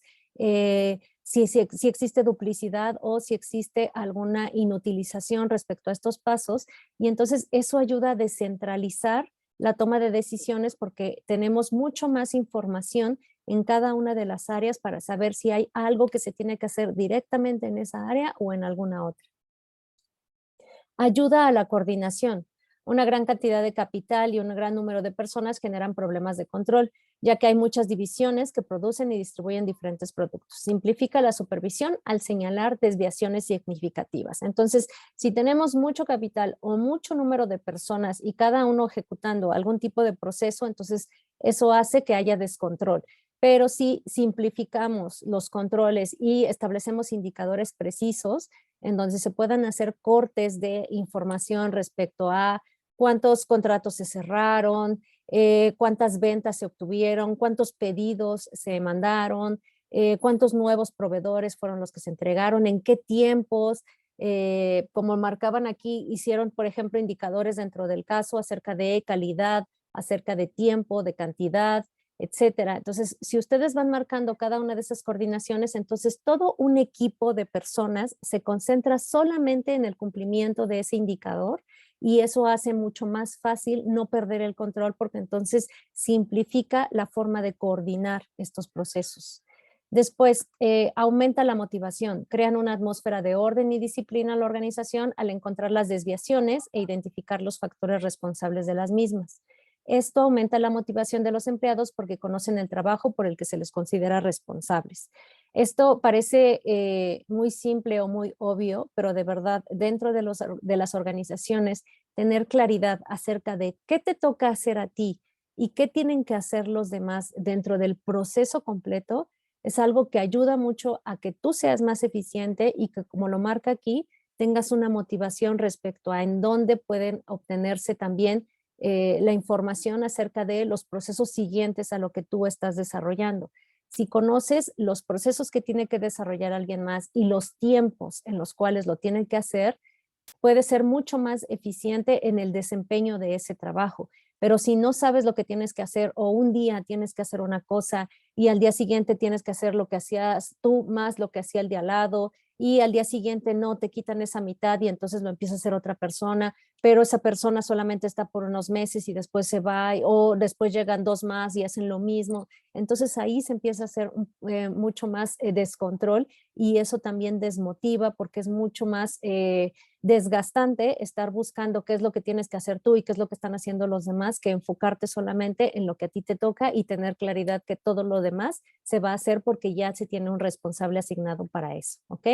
si existe duplicidad o si existe alguna inutilización respecto a estos pasos y entonces eso ayuda a descentralizar la toma de decisiones porque tenemos mucho más información en cada una de las áreas para saber si hay algo que se tiene que hacer directamente en esa área o en alguna otra. Ayuda a la coordinación. Una gran cantidad de capital y un gran número de personas generan problemas de control, ya que hay muchas divisiones que producen y distribuyen diferentes productos. Simplifica la supervisión al señalar desviaciones significativas. Entonces, si tenemos mucho capital o mucho número de personas y cada uno ejecutando algún tipo de proceso, entonces eso hace que haya descontrol. Pero si simplificamos los controles y establecemos indicadores precisos, en donde se puedan hacer cortes de información respecto a cuántos contratos se cerraron, cuántas ventas se obtuvieron, cuántos pedidos se mandaron, cuántos nuevos proveedores fueron los que se entregaron, en qué tiempos, como marcaban aquí, hicieron, por ejemplo, indicadores dentro del caso acerca de calidad, acerca de tiempo, de cantidad, etcétera. Entonces, si ustedes van marcando cada una de esas coordinaciones, entonces todo un equipo de personas se concentra solamente en el cumplimiento de ese indicador y eso hace mucho más fácil no perder el control porque entonces simplifica la forma de coordinar estos procesos. Después, aumenta la motivación, crean una atmósfera de orden y disciplina en la organización al encontrar las desviaciones e identificar los factores responsables de las mismas. Esto aumenta la motivación de los empleados porque conocen el trabajo por el que se les considera responsables. Esto parece muy simple o muy obvio, pero de verdad, dentro de las organizaciones, tener claridad acerca de qué te toca hacer a ti y qué tienen que hacer los demás dentro del proceso completo, es algo que ayuda mucho a que tú seas más eficiente y que, como lo marca aquí, tengas una motivación respecto a en dónde pueden obtenerse también la información acerca de los procesos siguientes a lo que tú estás desarrollando. Si conoces los procesos que tiene que desarrollar alguien más y los tiempos en los cuales lo tienen que hacer, puede ser mucho más eficiente en el desempeño de ese trabajo. Pero si no sabes lo que tienes que hacer o un día tienes que hacer una cosa y al día siguiente tienes que hacer lo que hacías tú más lo que hacía el de al lado y al día siguiente no, te quitan esa mitad y entonces lo empieza a hacer otra persona, pero esa persona solamente está por unos meses y después se va o después llegan 2 más y hacen lo mismo. Entonces ahí se empieza a hacer mucho más descontrol y eso también desmotiva porque es mucho más desgastante estar buscando qué es lo que tienes que hacer tú y qué es lo que están haciendo los demás, que enfocarte solamente en lo que a ti te toca y tener claridad que todo lo demás se va a hacer porque ya se tiene un responsable asignado para eso, ¿ok?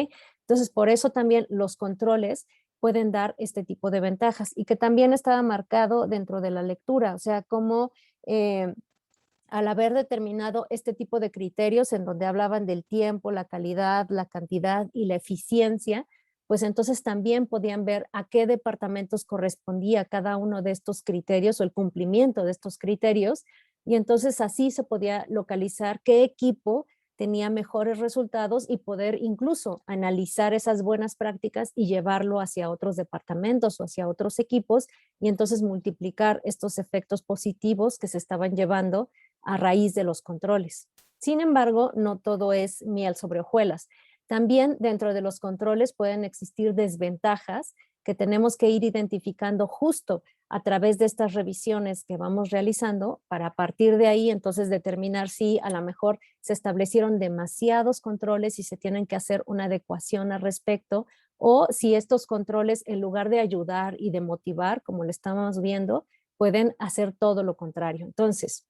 Entonces, por eso también los controles pueden dar este tipo de ventajas y que también estaba marcado dentro de la lectura, o sea, como al haber determinado este tipo de criterios en donde hablaban del tiempo, la calidad, la cantidad y la eficiencia, pues entonces también podían ver a qué departamentos correspondía cada uno de estos criterios o el cumplimiento de estos criterios y entonces así se podía localizar qué equipo tenía mejores resultados y poder incluso analizar esas buenas prácticas y llevarlo hacia otros departamentos o hacia otros equipos y entonces multiplicar estos efectos positivos que se estaban llevando a raíz de los controles. Sin embargo, no todo es miel sobre hojuelas. También dentro de los controles pueden existir desventajas que tenemos que ir identificando justo a través de estas revisiones que vamos realizando para a partir de ahí entonces determinar si a lo mejor se establecieron demasiados controles y se tienen que hacer una adecuación al respecto o si estos controles en lugar de ayudar y de motivar, como lo estamos viendo, pueden hacer todo lo contrario. Entonces,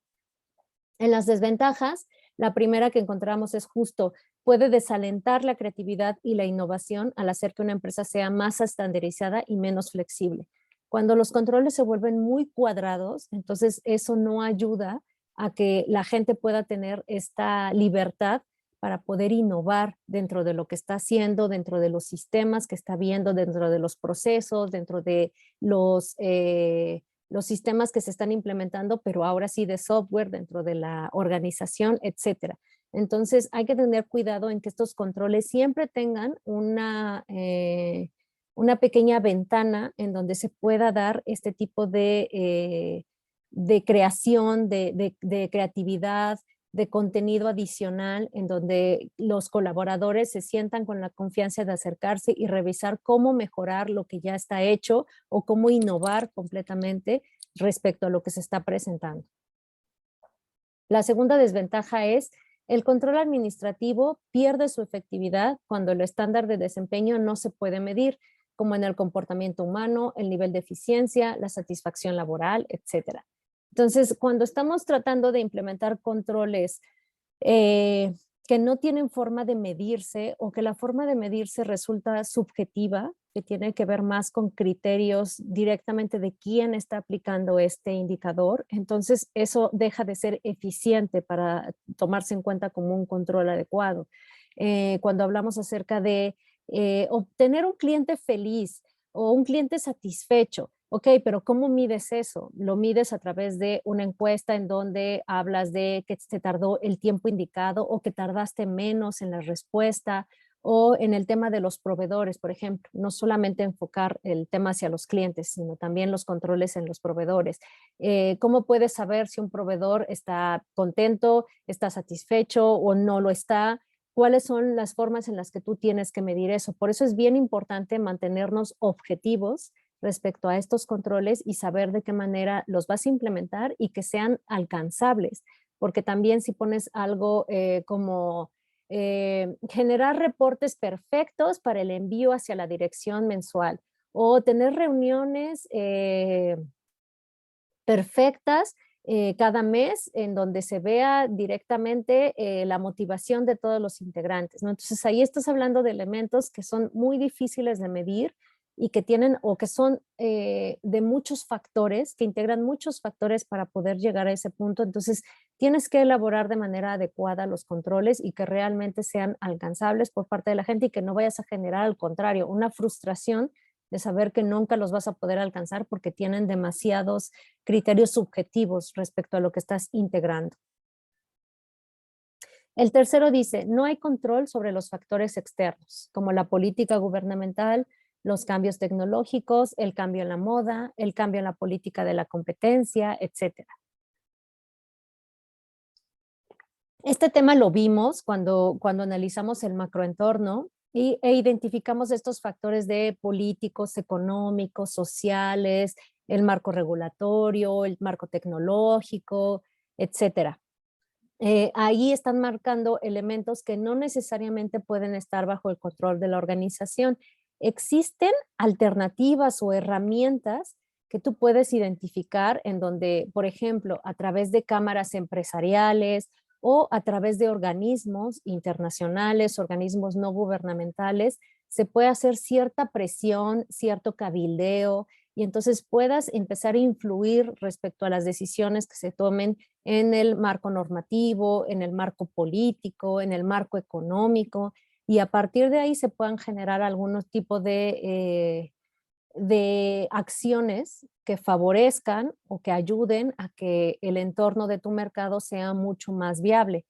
en las desventajas, la primera que encontramos es justo, puede desalentar la creatividad y la innovación al hacer que una empresa sea más estandarizada y menos flexible. Cuando los controles se vuelven muy cuadrados, entonces eso no ayuda a que la gente pueda tener esta libertad para poder innovar dentro de lo que está haciendo, dentro de los sistemas que está viendo, dentro de los procesos, dentro de los sistemas que se están implementando, pero ahora sí de software dentro de la organización, etcétera. Entonces hay que tener cuidado en que estos controles siempre tengan una pequeña ventana en donde se pueda dar este tipo de creación, de creatividad, de contenido adicional en donde los colaboradores se sientan con la confianza de acercarse y revisar cómo mejorar lo que ya está hecho o cómo innovar completamente respecto a lo que se está presentando. La segunda desventaja es el control administrativo pierde su efectividad cuando el estándar de desempeño no se puede medir, como en el comportamiento humano, el nivel de eficiencia, la satisfacción laboral, etcétera. Entonces, cuando estamos tratando de implementar controles que no tienen forma de medirse o que la forma de medirse resulta subjetiva, que tiene que ver más con criterios directamente de quién está aplicando este indicador, entonces eso deja de ser eficiente para tomarse en cuenta como un control adecuado. Cuando hablamos acerca de obtener un cliente feliz o un cliente satisfecho, ok, pero ¿cómo mides eso? Lo mides a través de una encuesta en donde hablas de que te tardó el tiempo indicado o que tardaste menos en la respuesta O en el tema de los proveedores, por ejemplo, no solamente enfocar el tema hacia los clientes, sino también los controles en los proveedores. ¿Cómo puedes saber si un proveedor está contento, está satisfecho o no lo está? ¿Cuáles son las formas en las que tú tienes que medir eso? Por eso es bien importante mantenernos objetivos respecto a estos controles y saber de qué manera los vas a implementar y que sean alcanzables. Porque también si pones algo como generar reportes perfectos para el envío hacia la dirección mensual o tener reuniones perfectas cada mes en donde se vea directamente la motivación de todos los integrantes, ¿no? Entonces ahí estás hablando de elementos que son muy difíciles de medir y que tienen o que son de muchos factores, que integran muchos factores para poder llegar a ese punto. Entonces tienes que elaborar de manera adecuada los controles y que realmente sean alcanzables por parte de la gente y que no vayas a generar al contrario una frustración de saber que nunca los vas a poder alcanzar porque tienen demasiados criterios subjetivos respecto a lo que estás integrando. El tercero dice, no hay control sobre los factores externos, como la política gubernamental, los cambios tecnológicos, el cambio en la moda, el cambio en la política de la competencia, etc. Este tema lo vimos cuando analizamos el macroentorno e identificamos estos factores de políticos, económicos, sociales, el marco regulatorio, el marco tecnológico, etcétera. Ahí están marcando elementos que no necesariamente pueden estar bajo el control de la organización. Existen alternativas o herramientas que tú puedes identificar en donde, por ejemplo, a través de cámaras empresariales o a través de organismos internacionales, organismos no gubernamentales, se puede hacer cierta presión, cierto cabildeo, y entonces puedas empezar a influir respecto a las decisiones que se tomen en el marco normativo, en el marco político, en el marco económico, y a partir de ahí se puedan generar algunos tipos de acciones que favorezcan o que ayuden a que el entorno de tu mercado sea mucho más viable.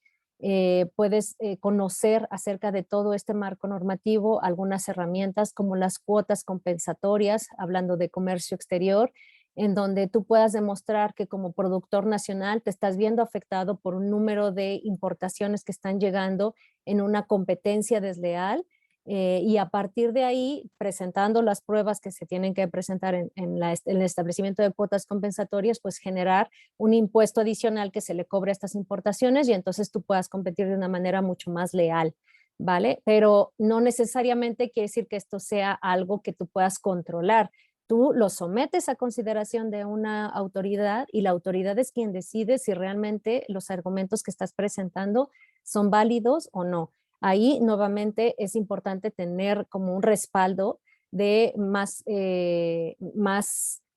Puedes conocer acerca de todo este marco normativo algunas herramientas como las cuotas compensatorias, hablando de comercio exterior, en donde tú puedas demostrar que como productor nacional te estás viendo afectado por un número de importaciones que están llegando en una competencia desleal. Y a partir de ahí, presentando las pruebas que se tienen que presentar en el establecimiento de cuotas compensatorias, pues generar un impuesto adicional que se le cobre a estas importaciones y entonces tú puedas competir de una manera mucho más leal, ¿vale? Pero no necesariamente quiere decir que esto sea algo que tú puedas controlar. Tú lo sometes a consideración de una autoridad y la autoridad es quien decide si realmente los argumentos que estás presentando son válidos o no. Ahí nuevamente es importante tener como un respaldo de más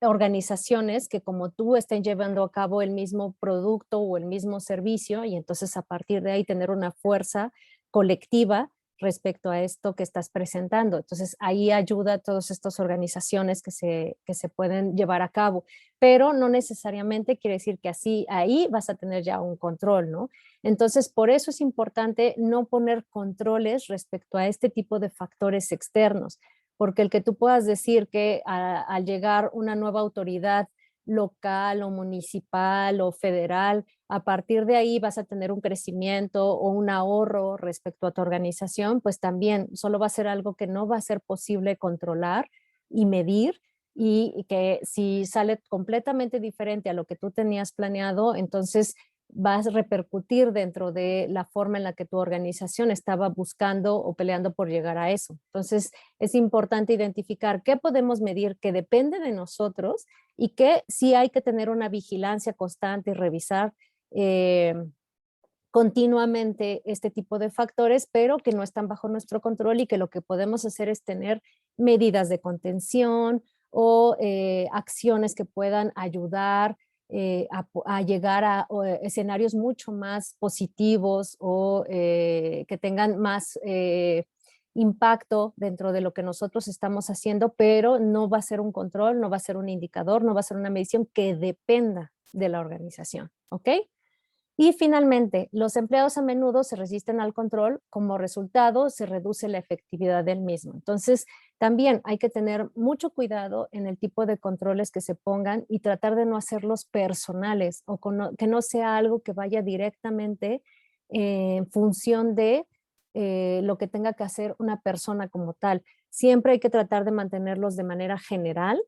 organizaciones que como tú estén llevando a cabo el mismo producto o el mismo servicio y entonces a partir de ahí tener una fuerza colectiva respecto a esto que estás presentando. Entonces ahí ayuda a todas estas organizaciones que se pueden llevar a cabo, pero no necesariamente quiere decir que así ahí vas a tener ya un control, ¿no? Entonces por eso es importante no poner controles respecto a este tipo de factores externos, porque el que tú puedas decir que al llegar una nueva autoridad local o municipal o federal, a partir de ahí vas a tener un crecimiento o un ahorro respecto a tu organización, pues también solo va a ser algo que no va a ser posible controlar y medir y que si sale completamente diferente a lo que tú tenías planeado, entonces vas a repercutir dentro de la forma en la que tu organización estaba buscando o peleando por llegar a eso. Entonces, es importante identificar qué podemos medir que depende de nosotros y que sí hay que tener una vigilancia constante y revisar continuamente este tipo de factores, pero que no están bajo nuestro control y que lo que podemos hacer es tener medidas de contención o acciones que puedan ayudar a llegar a escenarios mucho más positivos o que tengan más impacto dentro de lo que nosotros estamos haciendo, pero no va a ser un control, no va a ser un indicador, no va a ser una medición que dependa de la organización, ¿ok? Y finalmente, los empleados a menudo se resisten al control, como resultado se reduce la efectividad del mismo. Entonces, también hay que tener mucho cuidado en el tipo de controles que se pongan y tratar de no hacerlos personales o que no sea algo que vaya directamente en función de lo que tenga que hacer una persona como tal. Siempre hay que tratar de mantenerlos de manera general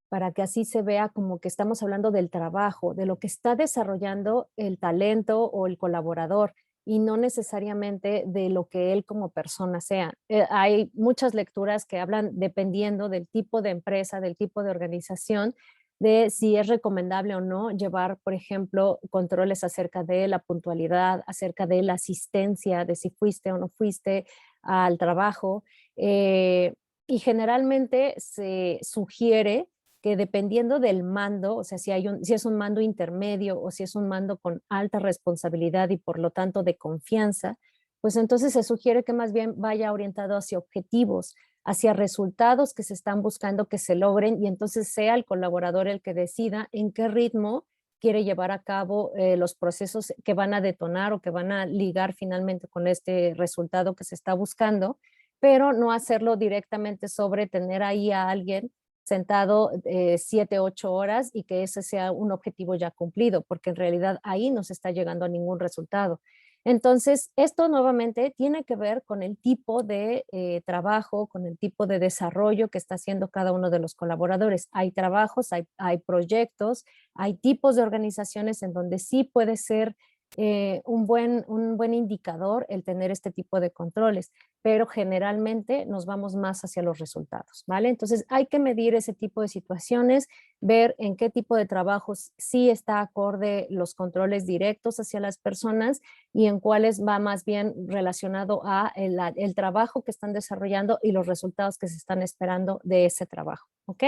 para que así se vea como que estamos hablando del trabajo, de lo que está desarrollando el talento o el colaborador y no necesariamente de lo que él como persona sea. Hay muchas lecturas que hablan dependiendo del tipo de empresa, del tipo de organización, de si es recomendable o no llevar, por ejemplo, controles acerca de la puntualidad, acerca de la asistencia, de si fuiste o no fuiste al trabajo. Y generalmente se sugiere que dependiendo del mando, o sea, si es un mando intermedio o si es un mando con alta responsabilidad y por lo tanto de confianza, pues entonces se sugiere que más bien vaya orientado hacia objetivos, hacia resultados que se están buscando que se logren y entonces sea el colaborador el que decida en qué ritmo quiere llevar a cabo los procesos que van a detonar o que van a ligar finalmente con este resultado que se está buscando, pero no hacerlo directamente sobre tener ahí a alguien sentado 7, 8 horas y que ese sea un objetivo ya cumplido, porque en realidad ahí no se está llegando a ningún resultado. Entonces, esto nuevamente tiene que ver con el tipo de trabajo, con el tipo de desarrollo que está haciendo cada uno de los colaboradores. Hay trabajos, hay proyectos, hay tipos de organizaciones en donde sí puede ser un buen indicador el tener este tipo de controles, pero generalmente nos vamos más hacia los resultados, ¿vale? Entonces hay que medir ese tipo de situaciones, ver en qué tipo de trabajos sí está acorde los controles directos hacia las personas y en cuáles va más bien relacionado a el trabajo que están desarrollando y los resultados que se están esperando de ese trabajo, ¿ok?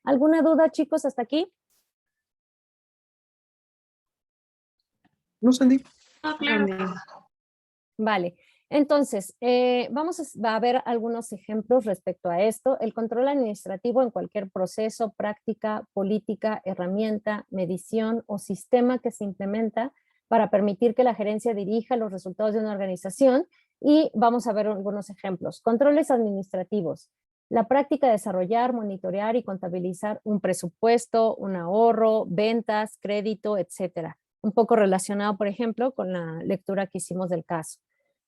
¿Alguna duda, chicos, hasta aquí? No, Sandy. No, claro. Andy. Vale, entonces va a ver algunos ejemplos respecto a esto. El control administrativo en cualquier proceso, práctica, política, herramienta, medición o sistema que se implementa para permitir que la gerencia dirija los resultados de una organización y vamos a ver algunos ejemplos. Controles administrativos. La práctica de desarrollar, monitorear y contabilizar un presupuesto, un ahorro, ventas, crédito, etcétera. Un poco relacionado, por ejemplo, con la lectura que hicimos del caso.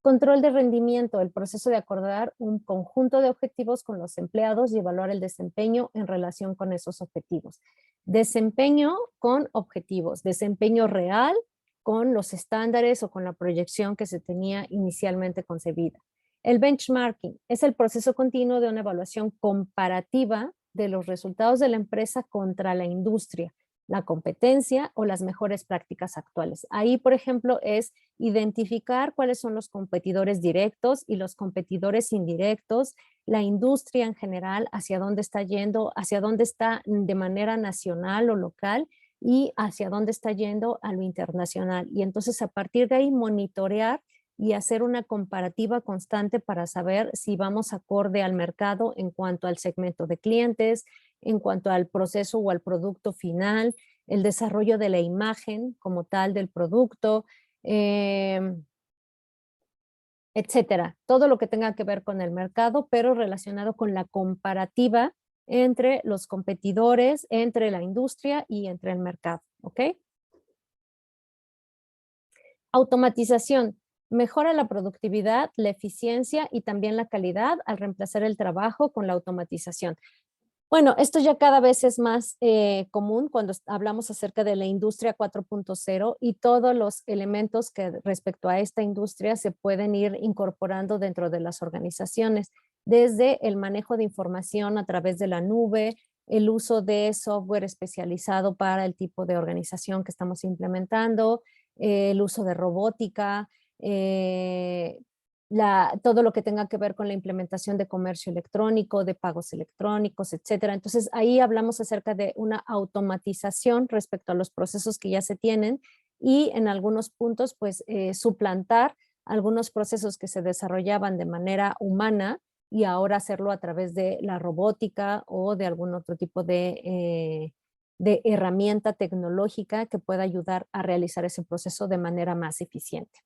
Control de rendimiento, el proceso de acordar un conjunto de objetivos con los empleados y evaluar el desempeño en relación con esos objetivos. Desempeño con objetivos, desempeño real con los estándares o con la proyección que se tenía inicialmente concebida. El benchmarking es el proceso continuo de una evaluación comparativa de los resultados de la empresa contra la industria, la competencia o las mejores prácticas actuales. Ahí, por ejemplo, es identificar cuáles son los competidores directos y los competidores indirectos, la industria en general, hacia dónde está yendo, hacia dónde está de manera nacional o local y hacia dónde está yendo a lo internacional. Y entonces a partir de ahí monitorear y hacer una comparativa constante para saber si vamos acorde al mercado en cuanto al segmento de clientes, en cuanto al proceso o al producto final, el desarrollo de la imagen como tal del producto, etcétera. Todo lo que tenga que ver con el mercado, pero relacionado con la comparativa entre los competidores, entre la industria y entre el mercado, ¿ok? Automatización. Mejora la productividad, la eficiencia y también la calidad al reemplazar el trabajo con la automatización. Bueno, esto ya cada vez es más común cuando hablamos acerca de la industria 4.0 y todos los elementos que respecto a esta industria se pueden ir incorporando dentro de las organizaciones, desde el manejo de información a través de la nube, el uso de software especializado para el tipo de organización que estamos implementando, el uso de robótica, todo lo que tenga que ver con la implementación de comercio electrónico, de pagos electrónicos, etcétera. Entonces, ahí hablamos acerca de una automatización respecto a los procesos que ya se tienen y en algunos puntos, pues, suplantar algunos procesos que se desarrollaban de manera humana y ahora hacerlo a través de la robótica o de algún otro tipo de de herramienta tecnológica que pueda ayudar a realizar ese proceso de manera más eficiente.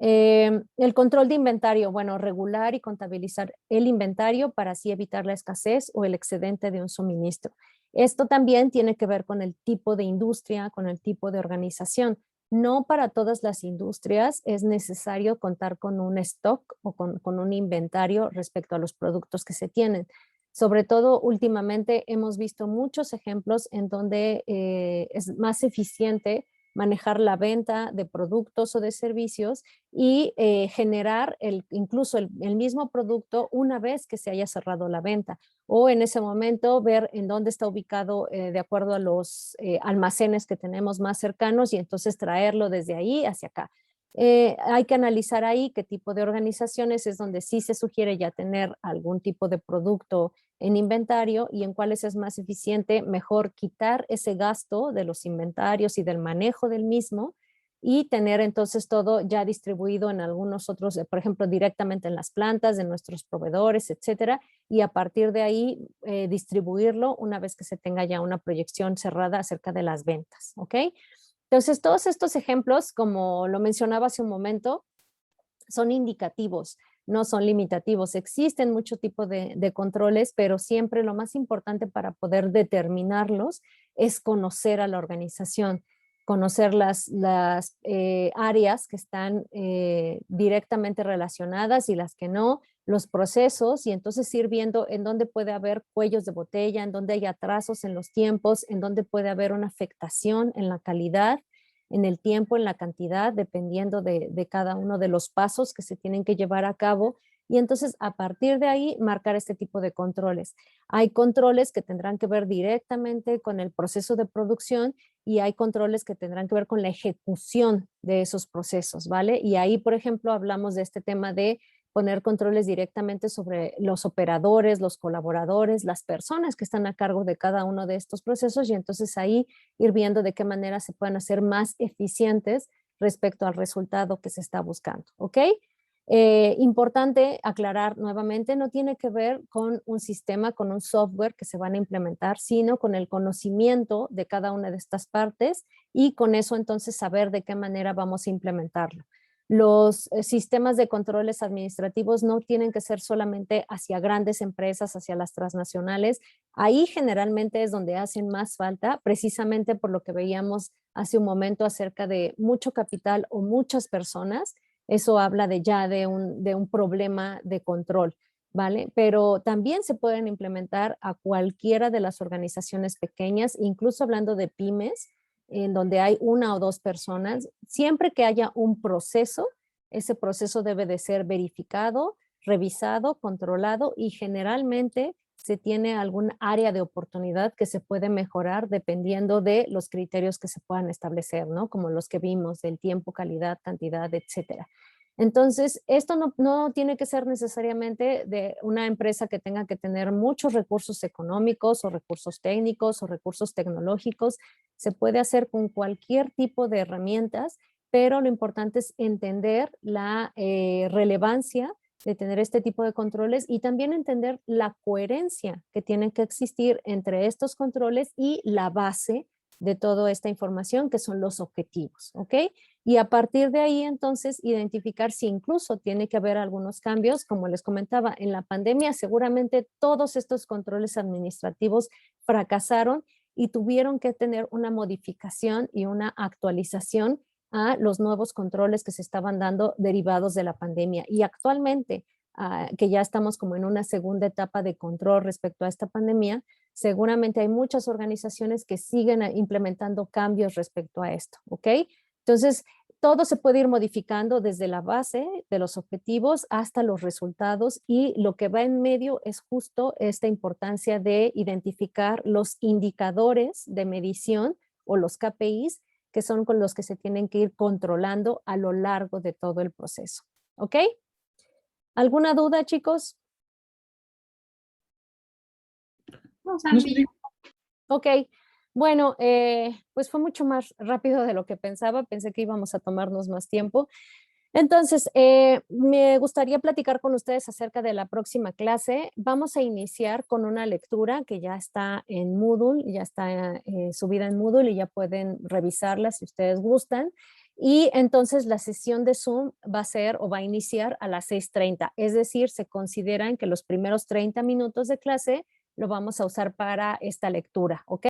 El control de inventario, bueno, regular y contabilizar el inventario para así evitar la escasez o el excedente de un suministro. Esto también tiene que ver con el tipo de industria, con el tipo de organización. No para todas las industrias es necesario contar con un stock o con un inventario respecto a los productos que se tienen. Sobre todo, últimamente hemos visto muchos ejemplos en donde es más eficiente manejar la venta de productos o de servicios y generar incluso el mismo producto una vez que se haya cerrado la venta, o en ese momento ver en dónde está ubicado de acuerdo a los almacenes que tenemos más cercanos y entonces traerlo desde ahí hacia acá. Hay que analizar ahí qué tipo de organizaciones es donde sí se sugiere ya tener algún tipo de producto en inventario y en cuáles es más eficiente, mejor quitar ese gasto de los inventarios y del manejo del mismo y tener entonces todo ya distribuido en algunos otros, por ejemplo, directamente en las plantas de nuestros proveedores, etcétera, y a partir de ahí distribuirlo una vez que se tenga ya una proyección cerrada acerca de las ventas, ¿ok? Entonces, todos estos ejemplos, como lo mencionaba hace un momento, son indicativos, no son limitativos. Existen mucho tipo de controles, pero siempre lo más importante para poder determinarlos es conocer a la organización, conocer las áreas que están directamente relacionadas y las que no, los procesos, y entonces ir viendo en dónde puede haber cuellos de botella, en dónde hay atrasos en los tiempos, en dónde puede haber una afectación en la calidad, en el tiempo, en la cantidad, dependiendo de cada uno de los pasos que se tienen que llevar a cabo. Y entonces a partir de ahí marcar este tipo de controles. Hay controles que tendrán que ver directamente con el proceso de producción y hay controles que tendrán que ver con la ejecución de esos procesos, ¿vale? Y ahí, por ejemplo, hablamos de este tema de poner controles directamente sobre los operadores, los colaboradores, las personas que están a cargo de cada uno de estos procesos y entonces ahí ir viendo de qué manera se pueden hacer más eficientes respecto al resultado que se está buscando, ¿ok? Importante aclarar nuevamente, no tiene que ver con un sistema, con un software que se van a implementar, sino con el conocimiento de cada una de estas partes y con eso entonces saber de qué manera vamos a implementarlo. Los sistemas de controles administrativos no tienen que ser solamente hacia grandes empresas, hacia las transnacionales. Ahí generalmente es donde hacen más falta, precisamente por lo que veíamos hace un momento acerca de mucho capital o muchas personas. Eso habla de un problema de control, ¿vale? Pero también se pueden implementar a cualquiera de las organizaciones pequeñas, incluso hablando de pymes, en donde hay una o dos personas, siempre que haya un proceso, ese proceso debe de ser verificado, revisado, controlado y generalmente se tiene algún área de oportunidad que se puede mejorar dependiendo de los criterios que se puedan establecer, ¿no? Como los que vimos del tiempo, calidad, cantidad, etcétera. Entonces, esto no tiene que ser necesariamente de una empresa que tenga que tener muchos recursos económicos o recursos técnicos o recursos tecnológicos. Se puede hacer con cualquier tipo de herramientas, pero lo importante es entender la relevancia de tener este tipo de controles y también entender la coherencia que tiene que existir entre estos controles y la base de toda esta información que son los objetivos, ¿ok? Y a partir de ahí entonces identificar si incluso tiene que haber algunos cambios, como les comentaba, en la pandemia seguramente todos estos controles administrativos fracasaron y tuvieron que tener una modificación y una actualización a los nuevos controles que se estaban dando derivados de la pandemia. Y actualmente, que ya estamos como en una segunda etapa de control respecto a esta pandemia, seguramente hay muchas organizaciones que siguen implementando cambios respecto a esto, ¿ok? Entonces, todo se puede ir modificando desde la base de los objetivos hasta los resultados y lo que va en medio es justo esta importancia de identificar los indicadores de medición o los KPIs que son con los que se tienen que ir controlando a lo largo de todo el proceso. ¿Ok? ¿Alguna duda, chicos? No, No, Sandy. Sandy. Ok. Bueno, pues fue mucho más rápido de lo que pensaba. Pensé que íbamos a tomarnos más tiempo. Entonces, me gustaría platicar con ustedes acerca de la próxima clase. Vamos a iniciar con una lectura que ya está en Moodle, ya está subida en Moodle y ya pueden revisarla si ustedes gustan. Y entonces la sesión de Zoom va a ser o va a iniciar a las 6:30. Es decir, se consideran que los primeros 30 minutos de clase lo vamos a usar para esta lectura, ¿ok?